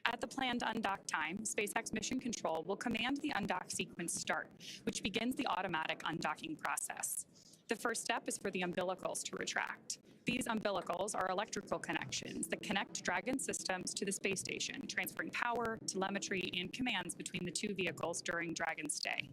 At the planned undock time, SpaceX Mission Control will command the undock sequence start, which begins the automatic undocking process. The first step is for the umbilicals to retract. These umbilicals are electrical connections that connect Dragon systems to the space station, transferring power, telemetry, and commands between the 2 vehicles during Dragon's stay.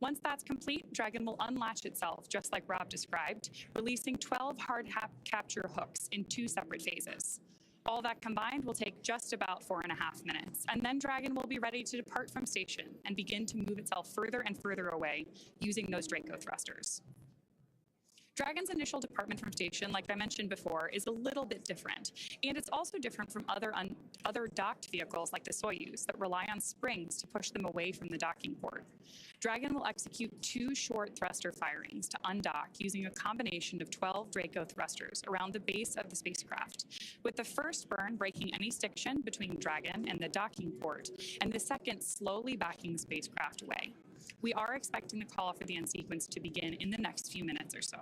Once that's complete, Dragon will unlatch itself, just like Rob described, releasing 12 hard capture hooks in 2 separate phases. All that combined will take just about 4.5 minutes, and then Dragon will be ready to depart from station and begin to move itself further and further away using those Draco thrusters. Dragon's initial departure from station, like I mentioned before, is a little bit different. And it's also different from other docked vehicles like the Soyuz that rely on springs to push them away from the docking port. Dragon will execute 2 short thruster firings to undock using a combination of 12 Draco thrusters around the base of the spacecraft, with the first burn breaking any stiction between Dragon and the docking port, and the second slowly backing the spacecraft away. We are expecting the call for the end sequence to begin in the next few minutes or so.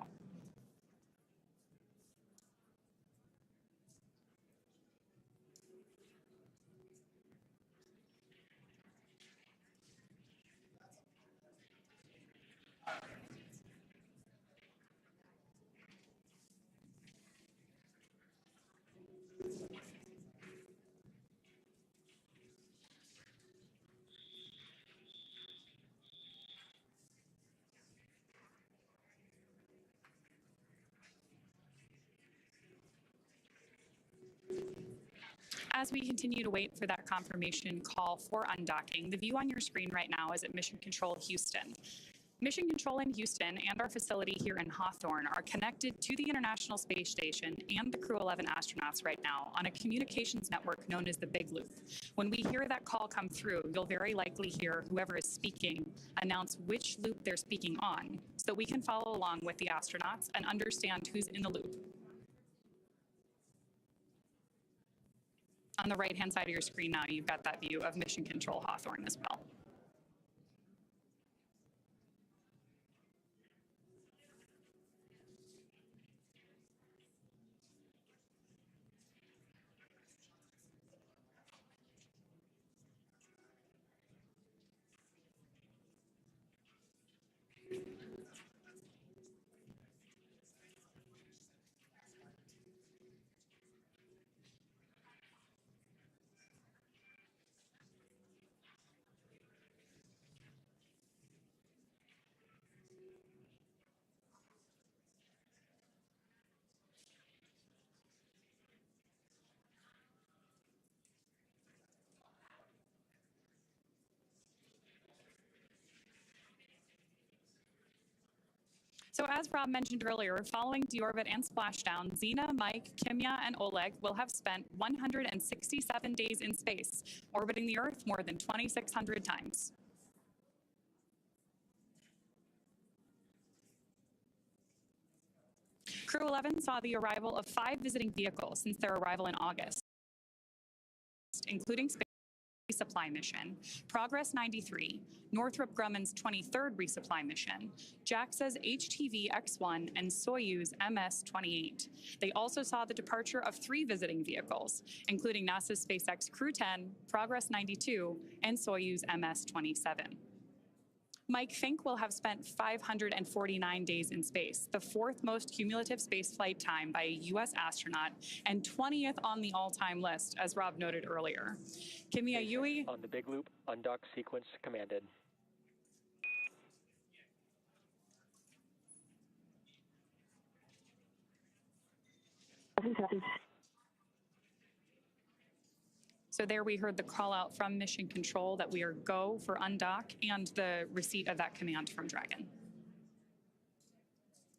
As we continue to wait for that confirmation call for undocking, the view on your screen right now is at Mission Control Houston. Mission Control in Houston and our facility here in Hawthorne are connected to the International Space Station and the Crew-11 astronauts right now on a communications network known as the Big Loop. When we hear that call come through, you'll very likely hear whoever is speaking announce which loop they're speaking on, so we can follow along with the astronauts and understand who's in the loop. On the right-hand side of your screen now, you've got that view of Mission Control Hawthorne as well. So as Rob mentioned earlier, following deorbit and splashdown, Zena, Mike, Kimiya, and Oleg will have spent 167 days in space, orbiting the Earth more than 2,600 times. Crew-11 saw the arrival of 5 visiting vehicles since their arrival in August, including Space Resupply Mission, Progress 93, Northrop Grumman's 23rd Resupply Mission, JAXA's HTV-X1, and Soyuz MS-28. They also saw the departure of 3 visiting vehicles, including NASA's SpaceX Crew-10, Progress 92, and Soyuz MS-27. Mike Fincke will have spent 549 days in space, the 4th most cumulative spaceflight time by a U.S. astronaut and 20th on the all-time list, as Rob noted earlier. Kimiya Yui on the Big Loop, undock sequence commanded. So there we heard the call out from Mission Control that we are go for undock and the receipt of that command from Dragon.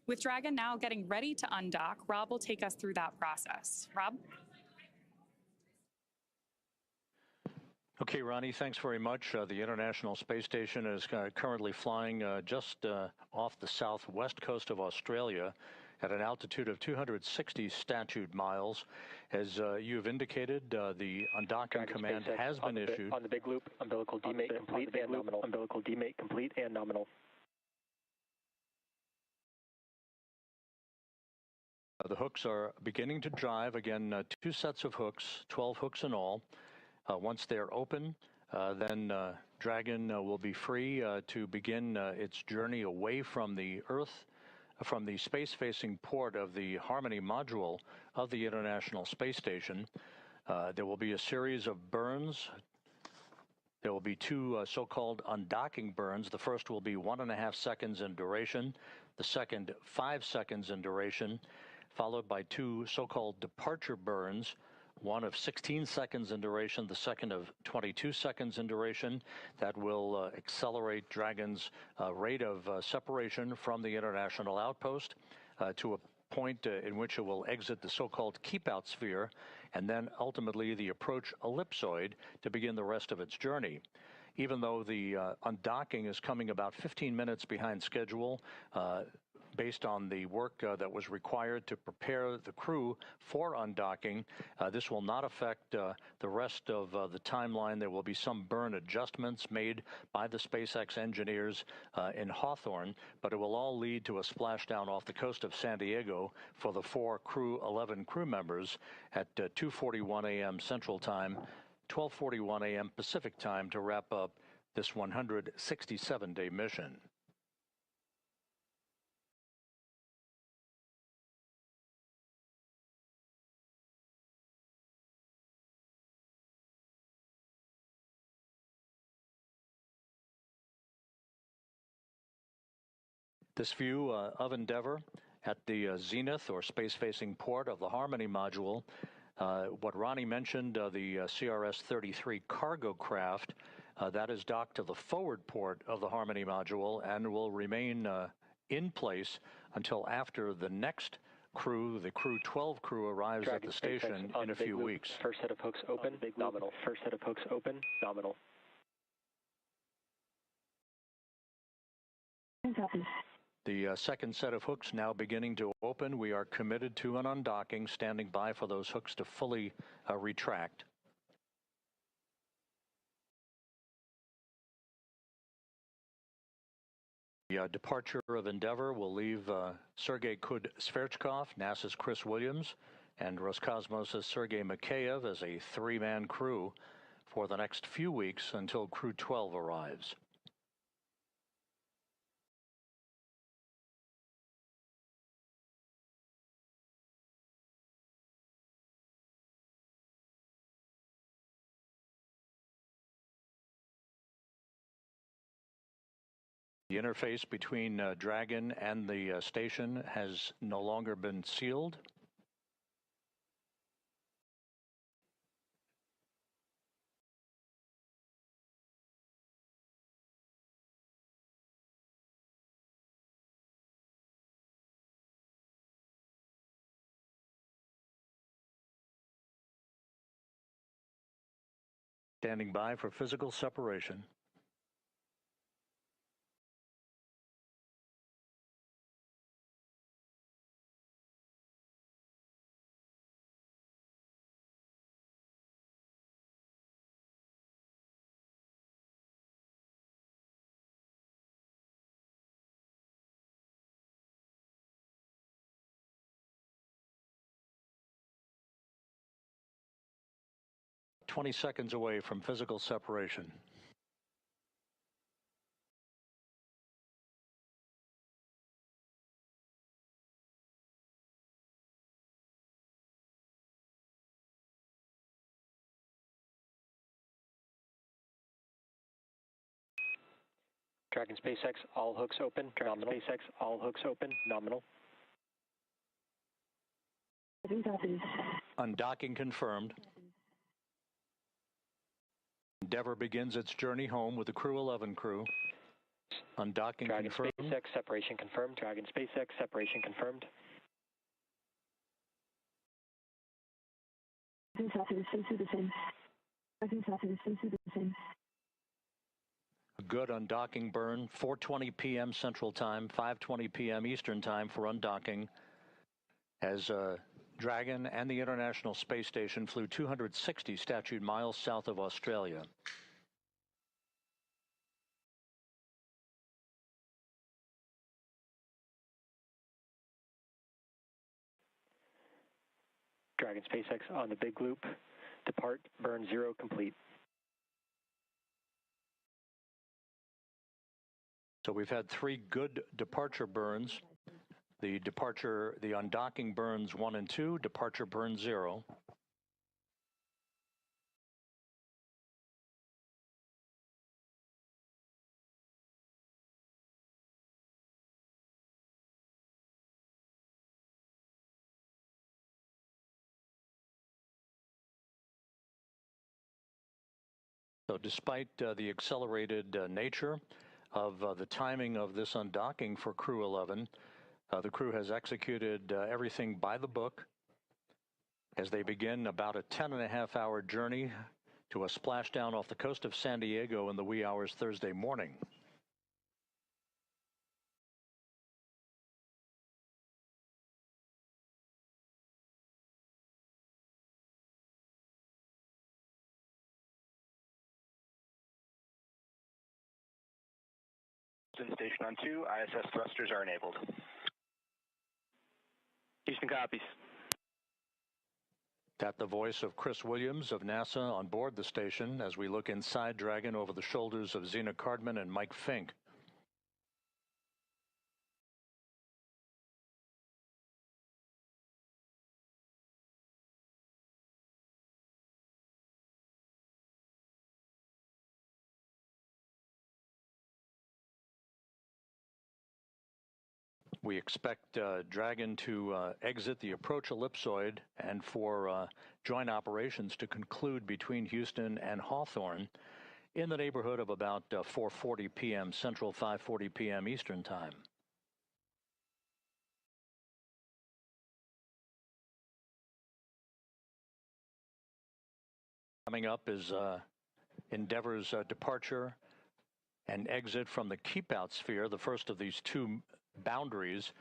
With Dragon now getting ready to undock, Rob will take us through that process. Rob? Okay, Ronnie, thanks very much. The International Space Station is currently flying just off the southwest coast of Australia at an altitude of 260 statute miles. As you've indicated, the undocking command has been issued. On the Big Loop, umbilical demate complete and nominal. Umbilical demate complete and nominal. The hooks are beginning to drive. Again, 2 sets of hooks, 12 hooks in all. Once they're open, then Dragon will be free to begin its journey away from the Earth, from the space-facing port of the Harmony module of the International Space Station. There will be a series of burns. There will be 2 so-called undocking burns. The first will be 1.5 seconds in duration, the second 5 seconds in duration, followed by 2 so-called departure burns, one of 16 seconds in duration, the second of 22 seconds in duration. That will accelerate Dragon's rate of separation from the international outpost. to a point in which it will exit the so-called keep-out sphere, and then ultimately the approach ellipsoid to begin the rest of its journey. Even though the undocking is coming about 15 minutes behind schedule, based on the work that was required to prepare the crew for undocking, this will not affect the rest of the timeline. There will be some burn adjustments made by the SpaceX engineers in Hawthorne, but it will all lead to a splashdown off the coast of San Diego for the 4 Crew-11 crew members at 2:41 a.m. Central Time, 12:41 a.m. Pacific Time to wrap up this 167-day mission. This view of Endeavour at the zenith or space-facing port of the Harmony module, what Ronnie mentioned, the CRS-33 cargo craft, that is docked to the forward port of the Harmony module and will remain in place until after the next crew, the Crew-12 crew, arrives at the station in a few weeks. First set of hooks open, nominal. First set of hooks open, nominal. Copy. The second set of hooks now beginning to open. We are committed to an undocking, standing by for those hooks to fully retract. The departure of Endeavour will leave Sergei Kud-Sverchkov, NASA's Chris Williams, and Roscosmos' Sergei Mikheyev as a 3-man crew for the next few weeks until Crew-12 arrives. The interface between Dragon and the station has no longer been sealed. Standing by for physical separation. "20 seconds away from physical separation." Dragon SpaceX, all hooks open, nominal. SpaceX, all hooks open, nominal. Undocking confirmed. Endeavour begins its journey home with the Crew-11 crew. Undocking Dragon confirmed. SpaceX, separation confirmed. Dragon SpaceX, separation confirmed. A good undocking burn, 4:20 p.m. Central Time, 5:20 p.m. Eastern Time for undocking, as Dragon and the International Space Station flew 260 statute miles south of Australia. Dragon SpaceX on the big loop. Depart, burn 0 complete. So we've had 3 good departure burns. The undocking burns 1 and 2, departure burn 0. So despite the accelerated nature of the timing of this undocking for Crew-11, The crew has executed everything by the book as they begin about a 10.5-hour journey to a splashdown off the coast of San Diego in the wee hours Thursday morning. Station on 2, ISS thrusters are enabled. Houston copies. That the voice of Chris Williams of NASA on board the station as we look inside Dragon over the shoulders of Zena Cardman and Mike Fincke. We expect Dragon to exit the approach ellipsoid and for joint operations to conclude between Houston and Hawthorne in the neighborhood of about 4:40 p.m. Central, 5:40 p.m. Eastern Time. Coming up is Endeavor's departure and exit from the keep-out sphere, the first of these two boundaries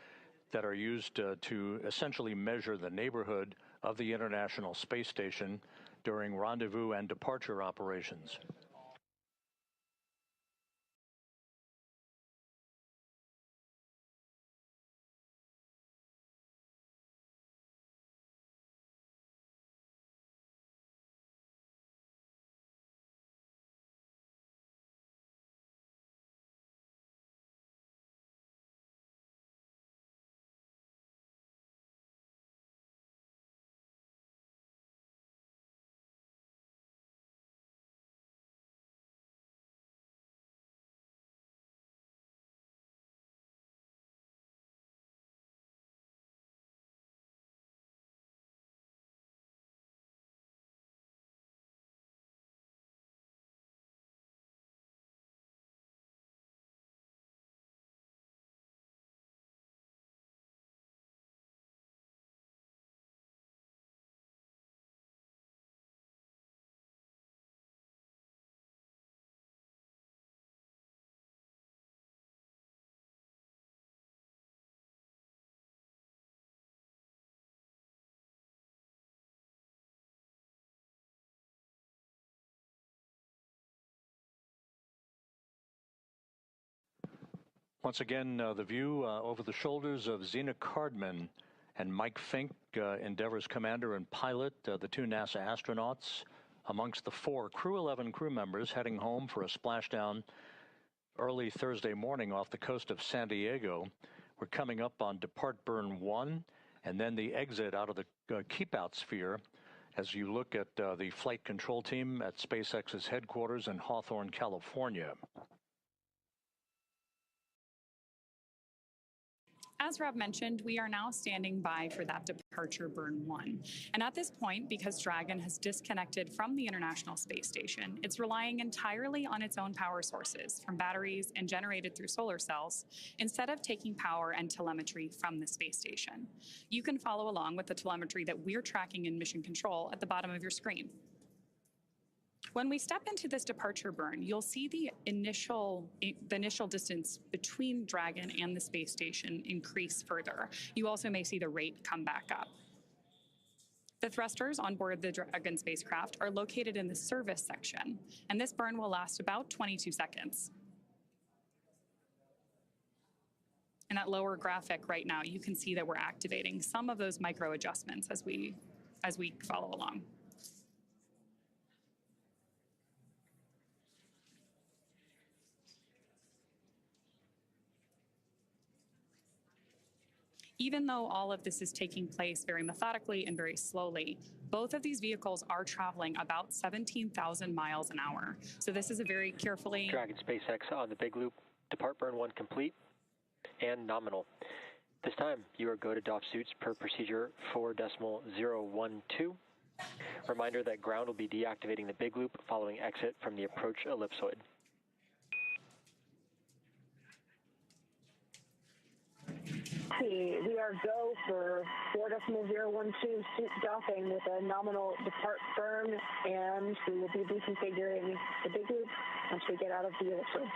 that are used to essentially measure the neighborhood of the International Space Station during rendezvous and departure operations. Once again, the view over the shoulders of Zena Cardman and Mike Fincke, Endeavor's commander and pilot, the two NASA astronauts, amongst the 4 Crew-11 crew members heading home for a splashdown early Thursday morning off the coast of San Diego. We're coming up on depart burn 1 and then the exit out of the keep-out sphere as you look at the flight control team at SpaceX's headquarters in Hawthorne, California. As Rob mentioned, we are now standing by for that departure burn 1. And at this point, because Dragon has disconnected from the International Space Station, it's relying entirely on its own power sources from batteries and generated through solar cells, instead of taking power and telemetry from the space station. You can follow along with the telemetry that we're tracking in Mission Control at the bottom of your screen. When we step into this departure burn, you'll see the initial distance between Dragon and the space station increase further. You also may see the rate come back up. The thrusters on board the Dragon spacecraft are located in the service section, and this burn will last about 22 seconds. In that lower graphic right now, you can see that we're activating some of those micro adjustments as we follow along. Even though all of this is taking place very methodically and very slowly, both of these vehicles are traveling about 17,000 miles an hour. So this is a very carefully... Dragon SpaceX on the big loop, depart burn 1 complete and nominal. This time, you are go to DOF suits per procedure 4.012. Reminder that ground will be deactivating the big loop following exit from the approach ellipsoid. The are go for 4.012 suit docking with a nominal depart firm, and we will be reconfiguring the big loop once we get out of the ellipsoid.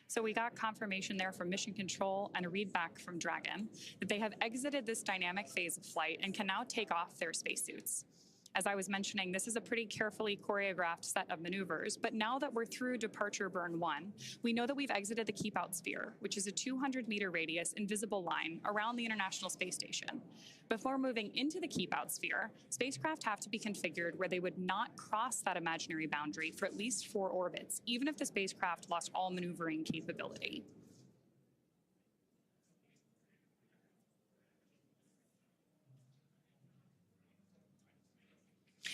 So we got confirmation there from Mission Control and a readback from Dragon that they have exited this dynamic phase of flight and can now take off their spacesuits. As I was mentioning, this is a pretty carefully choreographed set of maneuvers, but now that we're through departure burn 1, we know that we've exited the keep out sphere, which is a 200-meter radius invisible line around the International Space Station. Before moving into the keep out sphere, spacecraft have to be configured where they would not cross that imaginary boundary for at least 4 orbits, even if the spacecraft lost all maneuvering capability.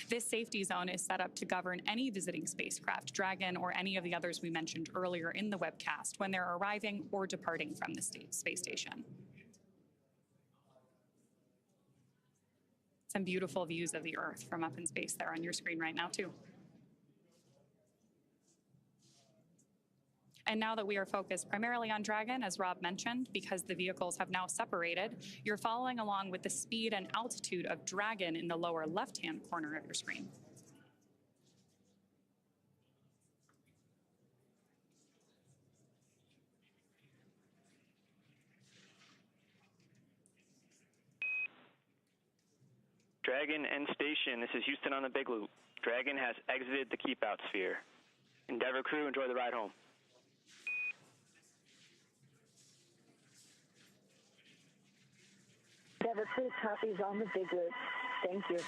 This safety zone is set up to govern any visiting spacecraft, Dragon or any of the others we mentioned earlier in the webcast, when they're arriving or departing from the space station. Some beautiful views of the Earth from up in space there on your screen right now, too. And now that we are focused primarily on Dragon, as Rob mentioned, because the vehicles have now separated, you're following along with the speed and altitude of Dragon in the lower left-hand corner of your screen. Dragon end station. This is Houston on the Big Loop. Dragon has exited the keep out sphere. Endeavour crew, enjoy the ride home. Endeavour crew copies on the Big Loop. Thank you.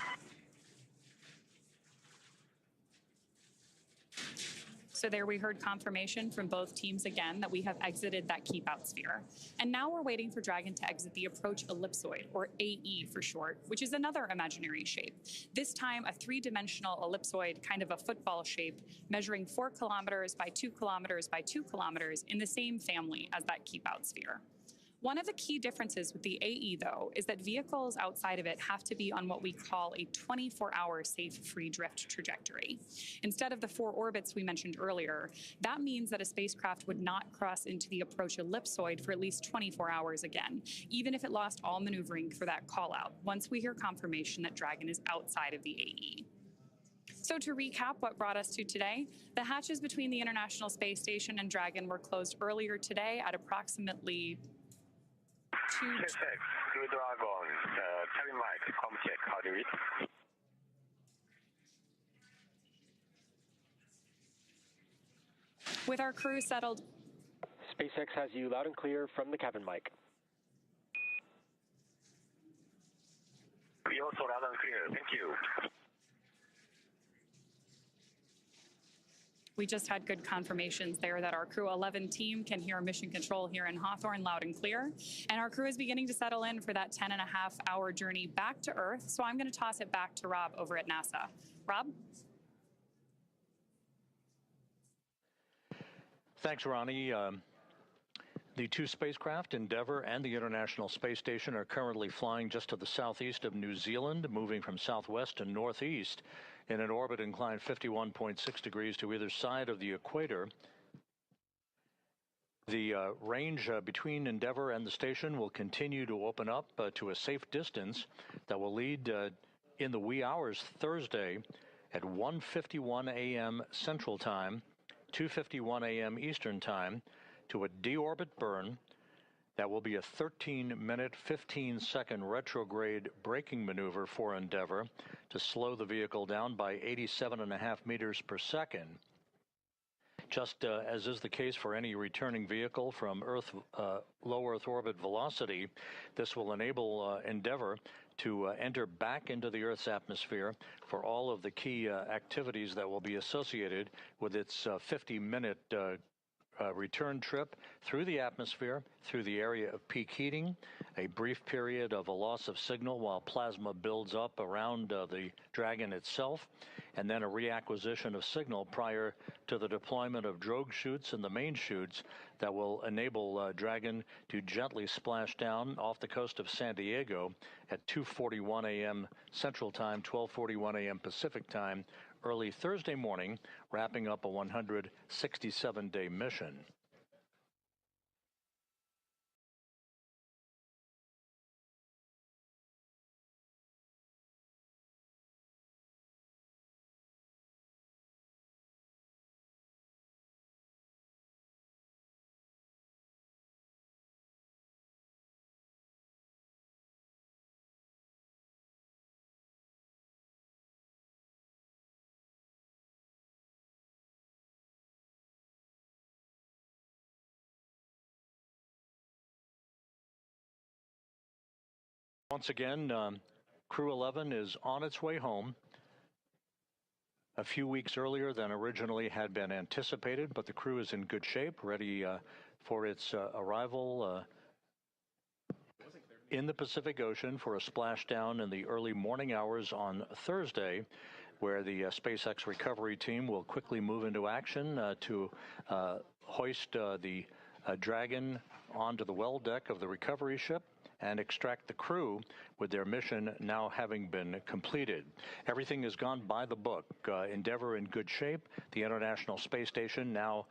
So there we heard confirmation from both teams again that we have exited that keep out sphere. And now we're waiting for Dragon to exit the approach ellipsoid, or AE for short, which is another imaginary shape. This time a 3-dimensional ellipsoid, kind of a football shape, measuring 4 kilometers by 2 kilometers by 2 kilometers in the same family as that keep out sphere. One of the key differences with the AE, though, is that vehicles outside of it have to be on what we call a 24-hour safe free drift trajectory. Instead of the 4 orbits we mentioned earlier, that means that a spacecraft would not cross into the approach ellipsoid for at least 24 hours again, even if it lost all maneuvering for that call-out, once we hear confirmation that Dragon is outside of the AE. So to recap what brought us to today, the hatches between the International Space Station and Dragon were closed earlier today at approximately SpaceX Crew-11, cabin mic, com check, how do you read? With our crew settled. SpaceX has you loud and clear from the cabin mic. We also loud and clear, thank you. We just had good confirmations there that our Crew 11 team can hear Mission Control here in Hawthorne loud and clear. And our crew is beginning to settle in for that 10.5-hour journey back to Earth. So I'm going to toss it back to Rob over at NASA. Rob? Thanks, Ronnie. The 2 spacecraft, Endeavour and the International Space Station, are currently flying just to the southeast of New Zealand, moving from southwest to northeast in an orbit inclined 51.6 degrees to either side of the equator. The range between Endeavour and the station will continue to open up to a safe distance that will lead in the wee hours Thursday at 1:51 a.m. Central Time, 2:51 a.m. Eastern Time, to a deorbit burn that will be a 13-minute, 15-second retrograde braking maneuver for Endeavour to slow the vehicle down by 87.5 meters per second. Just as is the case for any returning vehicle from low Earth orbit velocity, this will enable Endeavour to enter back into the Earth's atmosphere for all of the key activities that will be associated with its 50-minute return trip through the atmosphere, through the area of peak heating, a brief period of a loss of signal while plasma builds up around the Dragon itself, and then a reacquisition of signal prior to the deployment of drogue chutes and the main chutes that will enable Dragon to gently splash down off the coast of San Diego at 2:41 a.m. Central Time, 12:41 a.m. Pacific Time, early Thursday morning, wrapping up a 167-day mission. Once again, Crew-11 is on its way home a few weeks earlier than originally had been anticipated, but the crew is in good shape, ready for its arrival in the Pacific Ocean for a splashdown in the early morning hours on Thursday, where the SpaceX recovery team will quickly move into action to hoist the Dragon onto the well deck of the recovery ship and extract the crew, with their mission now having been completed. Everything has gone by the book. Endeavour in good shape. The International Space Station now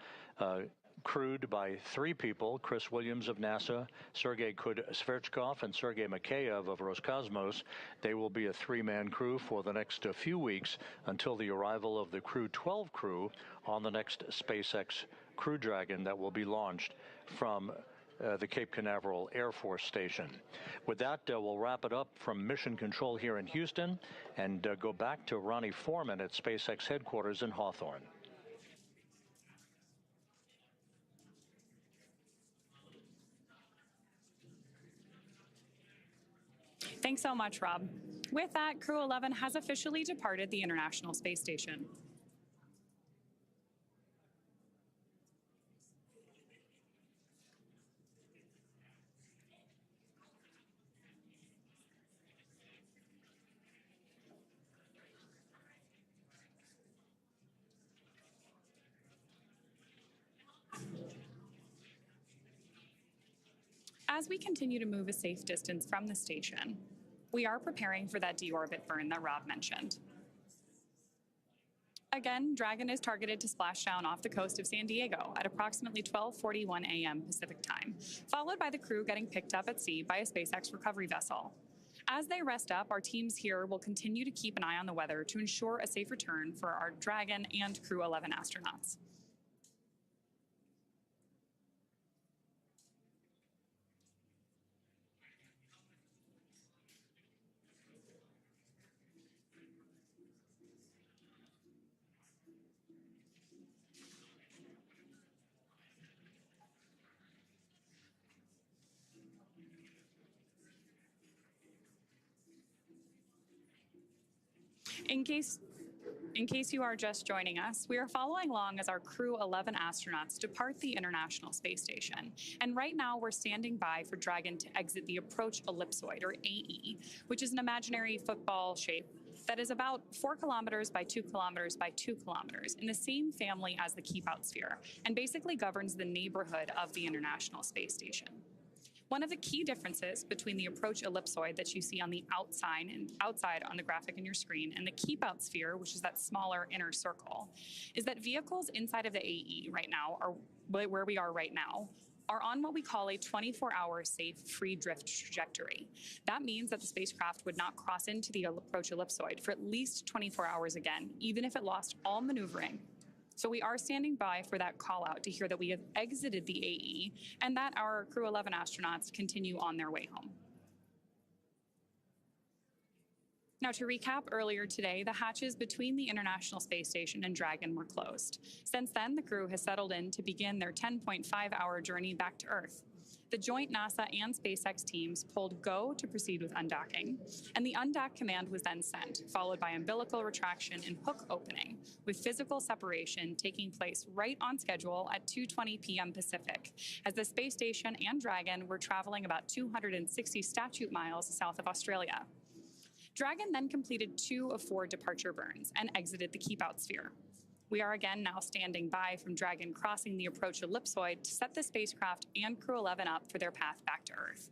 crewed by 3 people: Chris Williams of NASA, Sergei Sverchkov, and Sergei Mikheyev of Roscosmos. They will be a 3-man crew for the next few weeks until the arrival of the Crew-12 crew on the next SpaceX Crew Dragon that will be launched from the Cape Canaveral Air Force Station. With that, we'll wrap it up from Mission Control here in Houston and go back to Ronnie Foreman at SpaceX headquarters in Hawthorne. Thanks so much, Rob. With that, Crew-11 has officially departed the International Space Station. As we continue to move a safe distance from the station, we are preparing for that deorbit burn that Rob mentioned. Again, Dragon is targeted to splash down off the coast of San Diego at approximately 12:41 a.m. Pacific time, followed by the crew getting picked up at sea by a SpaceX recovery vessel. As they rest up, our teams here will continue to keep an eye on the weather to ensure a safe return for our Dragon and Crew-11 astronauts. In case you are just joining us, we are following along as our Crew-11 astronauts depart the International Space Station. And right now we're standing by for Dragon to exit the approach ellipsoid, or AE, which is an imaginary football shape that is about 4 kilometers by 2 kilometers by 2 kilometers in the same family as the keep-out sphere, and basically governs the neighborhood of the International Space Station. One of the key differences between the approach ellipsoid that you see on the outside on the graphic in your screen and the keep-out sphere, which is that smaller inner circle, is that vehicles inside of the AE right now, or where we are right now, are on what we call a 24-hour safe free drift trajectory. That means that the spacecraft would not cross into the approach ellipsoid for at least 24 hours again, even if it lost all maneuvering. So we are standing by for that call out to hear that we have exited the AE and that our Crew-11 astronauts continue on their way home. Now, to recap, earlier today, the hatches between the International Space Station and Dragon were closed. Since then, the crew has settled in to begin their 10.5-hour journey back to Earth. The joint NASA and SpaceX teams pulled go to proceed with undocking, and the undock command was then sent, followed by umbilical retraction and hook opening, with physical separation taking place right on schedule at 2:20 p.m. Pacific, as the space station and Dragon were traveling about 260 statute miles south of Australia. Dragon then completed 2 of 4 departure burns and exited the keep-out sphere. We are again now standing by from Dragon crossing the approach ellipsoid to set the spacecraft and Crew-11 up for their path back to Earth.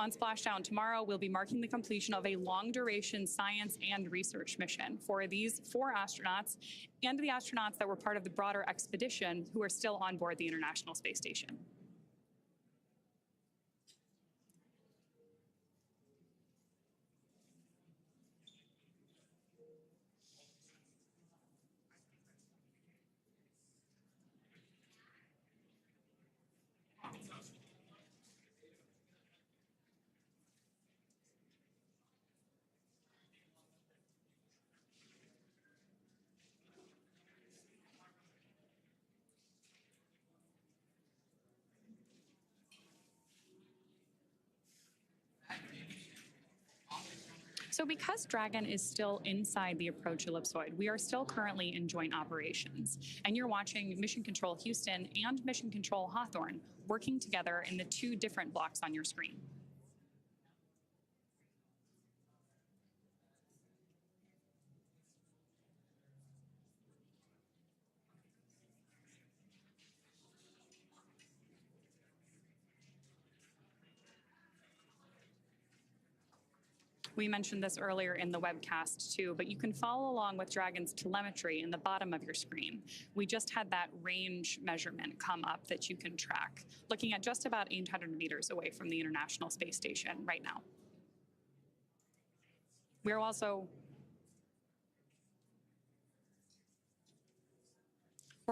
On splashdown tomorrow, we'll be marking the completion of a long-duration science and research mission for these 4 astronauts and the astronauts that were part of the broader expedition who are still on board the International Space Station. So because Dragon is still inside the approach ellipsoid, we are still currently in joint operations. And you're watching Mission Control Houston and Mission Control Hawthorne working together in the two different blocks on your screen. We mentioned this earlier in the webcast too, but you can follow along with Dragon's telemetry in the bottom of your screen. We just had that range measurement come up that you can track, looking at just about 800 meters away from the International Space Station right now. We're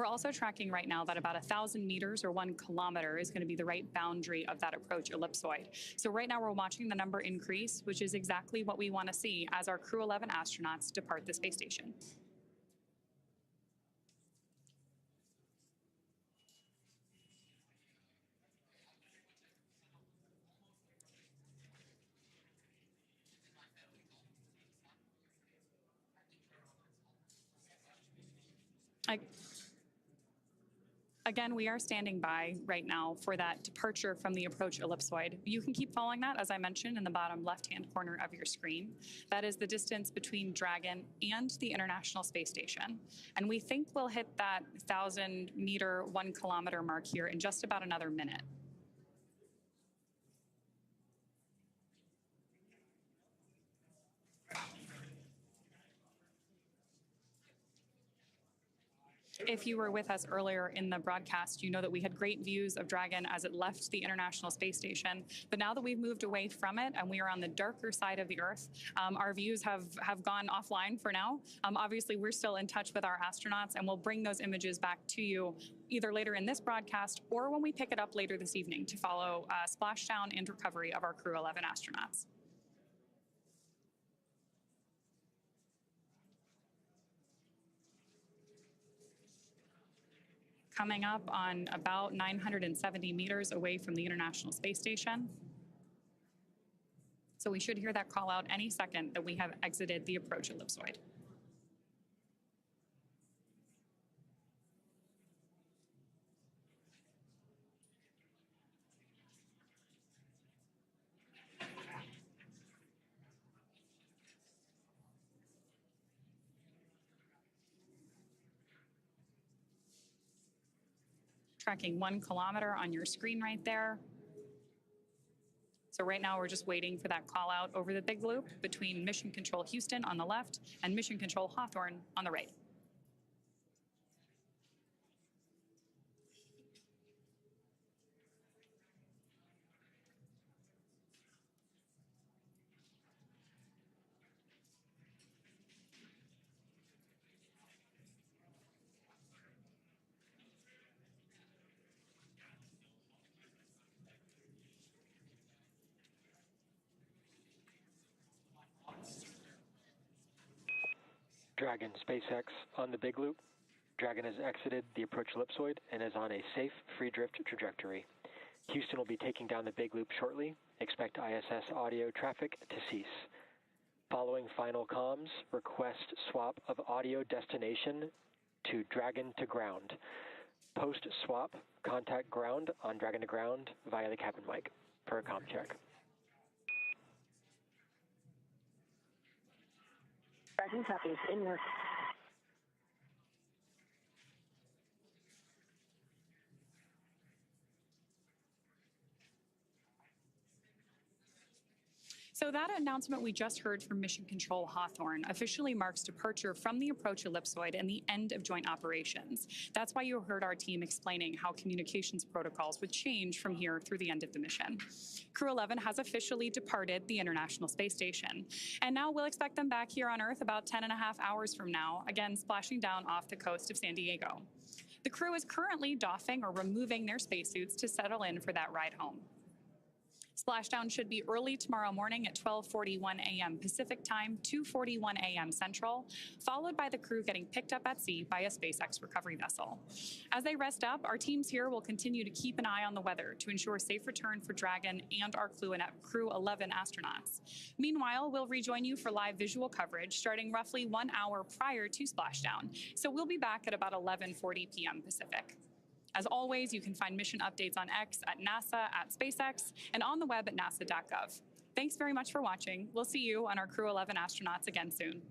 also tracking right now that about 1,000 meters or 1 kilometer is going to be the right boundary of that approach ellipsoid. So right now we're watching the number increase, which is exactly what we want to see as our Crew-11 astronauts depart the space station. Again, we are standing by right now for that departure from the approach ellipsoid. You can keep following that, as I mentioned, in the bottom left-hand corner of your screen. That is the distance between Dragon and the International Space Station. And we think we'll hit that 1,000-meter, 1 kilometer mark here in just about another minute. If you were with us earlier in the broadcast, you know that we had great views of Dragon as it left the International Space Station. But now that we've moved away from it and we are on the darker side of the Earth, our views have gone offline for now. Obviously, we're still in touch with our astronauts, and we'll bring those images back to you either later in this broadcast or when we pick it up later this evening to follow splashdown and recovery of our Crew-11 astronauts. Coming up on about 970 meters away from the International Space Station. So we should hear that call out any second that we have exited the approach ellipsoid. Tracking 1 kilometer on your screen right there. So right now we're just waiting for that call out over the big loop between Mission Control Houston on the left and Mission Control Hawthorne on the right. Dragon SpaceX on the big loop. Dragon has exited the approach ellipsoid and is on a safe free drift trajectory. Houston will be taking down the big loop shortly. Expect ISS audio traffic to cease. Following final comms, request swap of audio destination to Dragon to ground. Post swap, contact ground on Dragon to ground via the cabin mic for a comm check. Dragon copies, in work. So that announcement we just heard from Mission Control Hawthorne officially marks departure from the approach ellipsoid and the end of joint operations. That's why you heard our team explaining how communications protocols would change from here through the end of the mission. Crew-11 has officially departed the International Space Station, and now we'll expect them back here on Earth about 10.5 hours from now, again splashing down off the coast of San Diego. The crew is currently doffing or removing their spacesuits to settle in for that ride home. Splashdown should be early tomorrow morning at 12:41 a.m. Pacific Time, 2:41 a.m. Central, followed by the crew getting picked up at sea by a SpaceX recovery vessel. As they rest up, our teams here will continue to keep an eye on the weather to ensure safe return for Dragon and our Crew-11 astronauts. Meanwhile, we'll rejoin you for live visual coverage starting roughly 1 hour prior to splashdown, so we'll be back at about 11:40 p.m. Pacific. As always, you can find mission updates on X at NASA, at SpaceX, and on the web at nasa.gov. Thanks very much for watching. We'll see you on our Crew-11 astronauts again soon.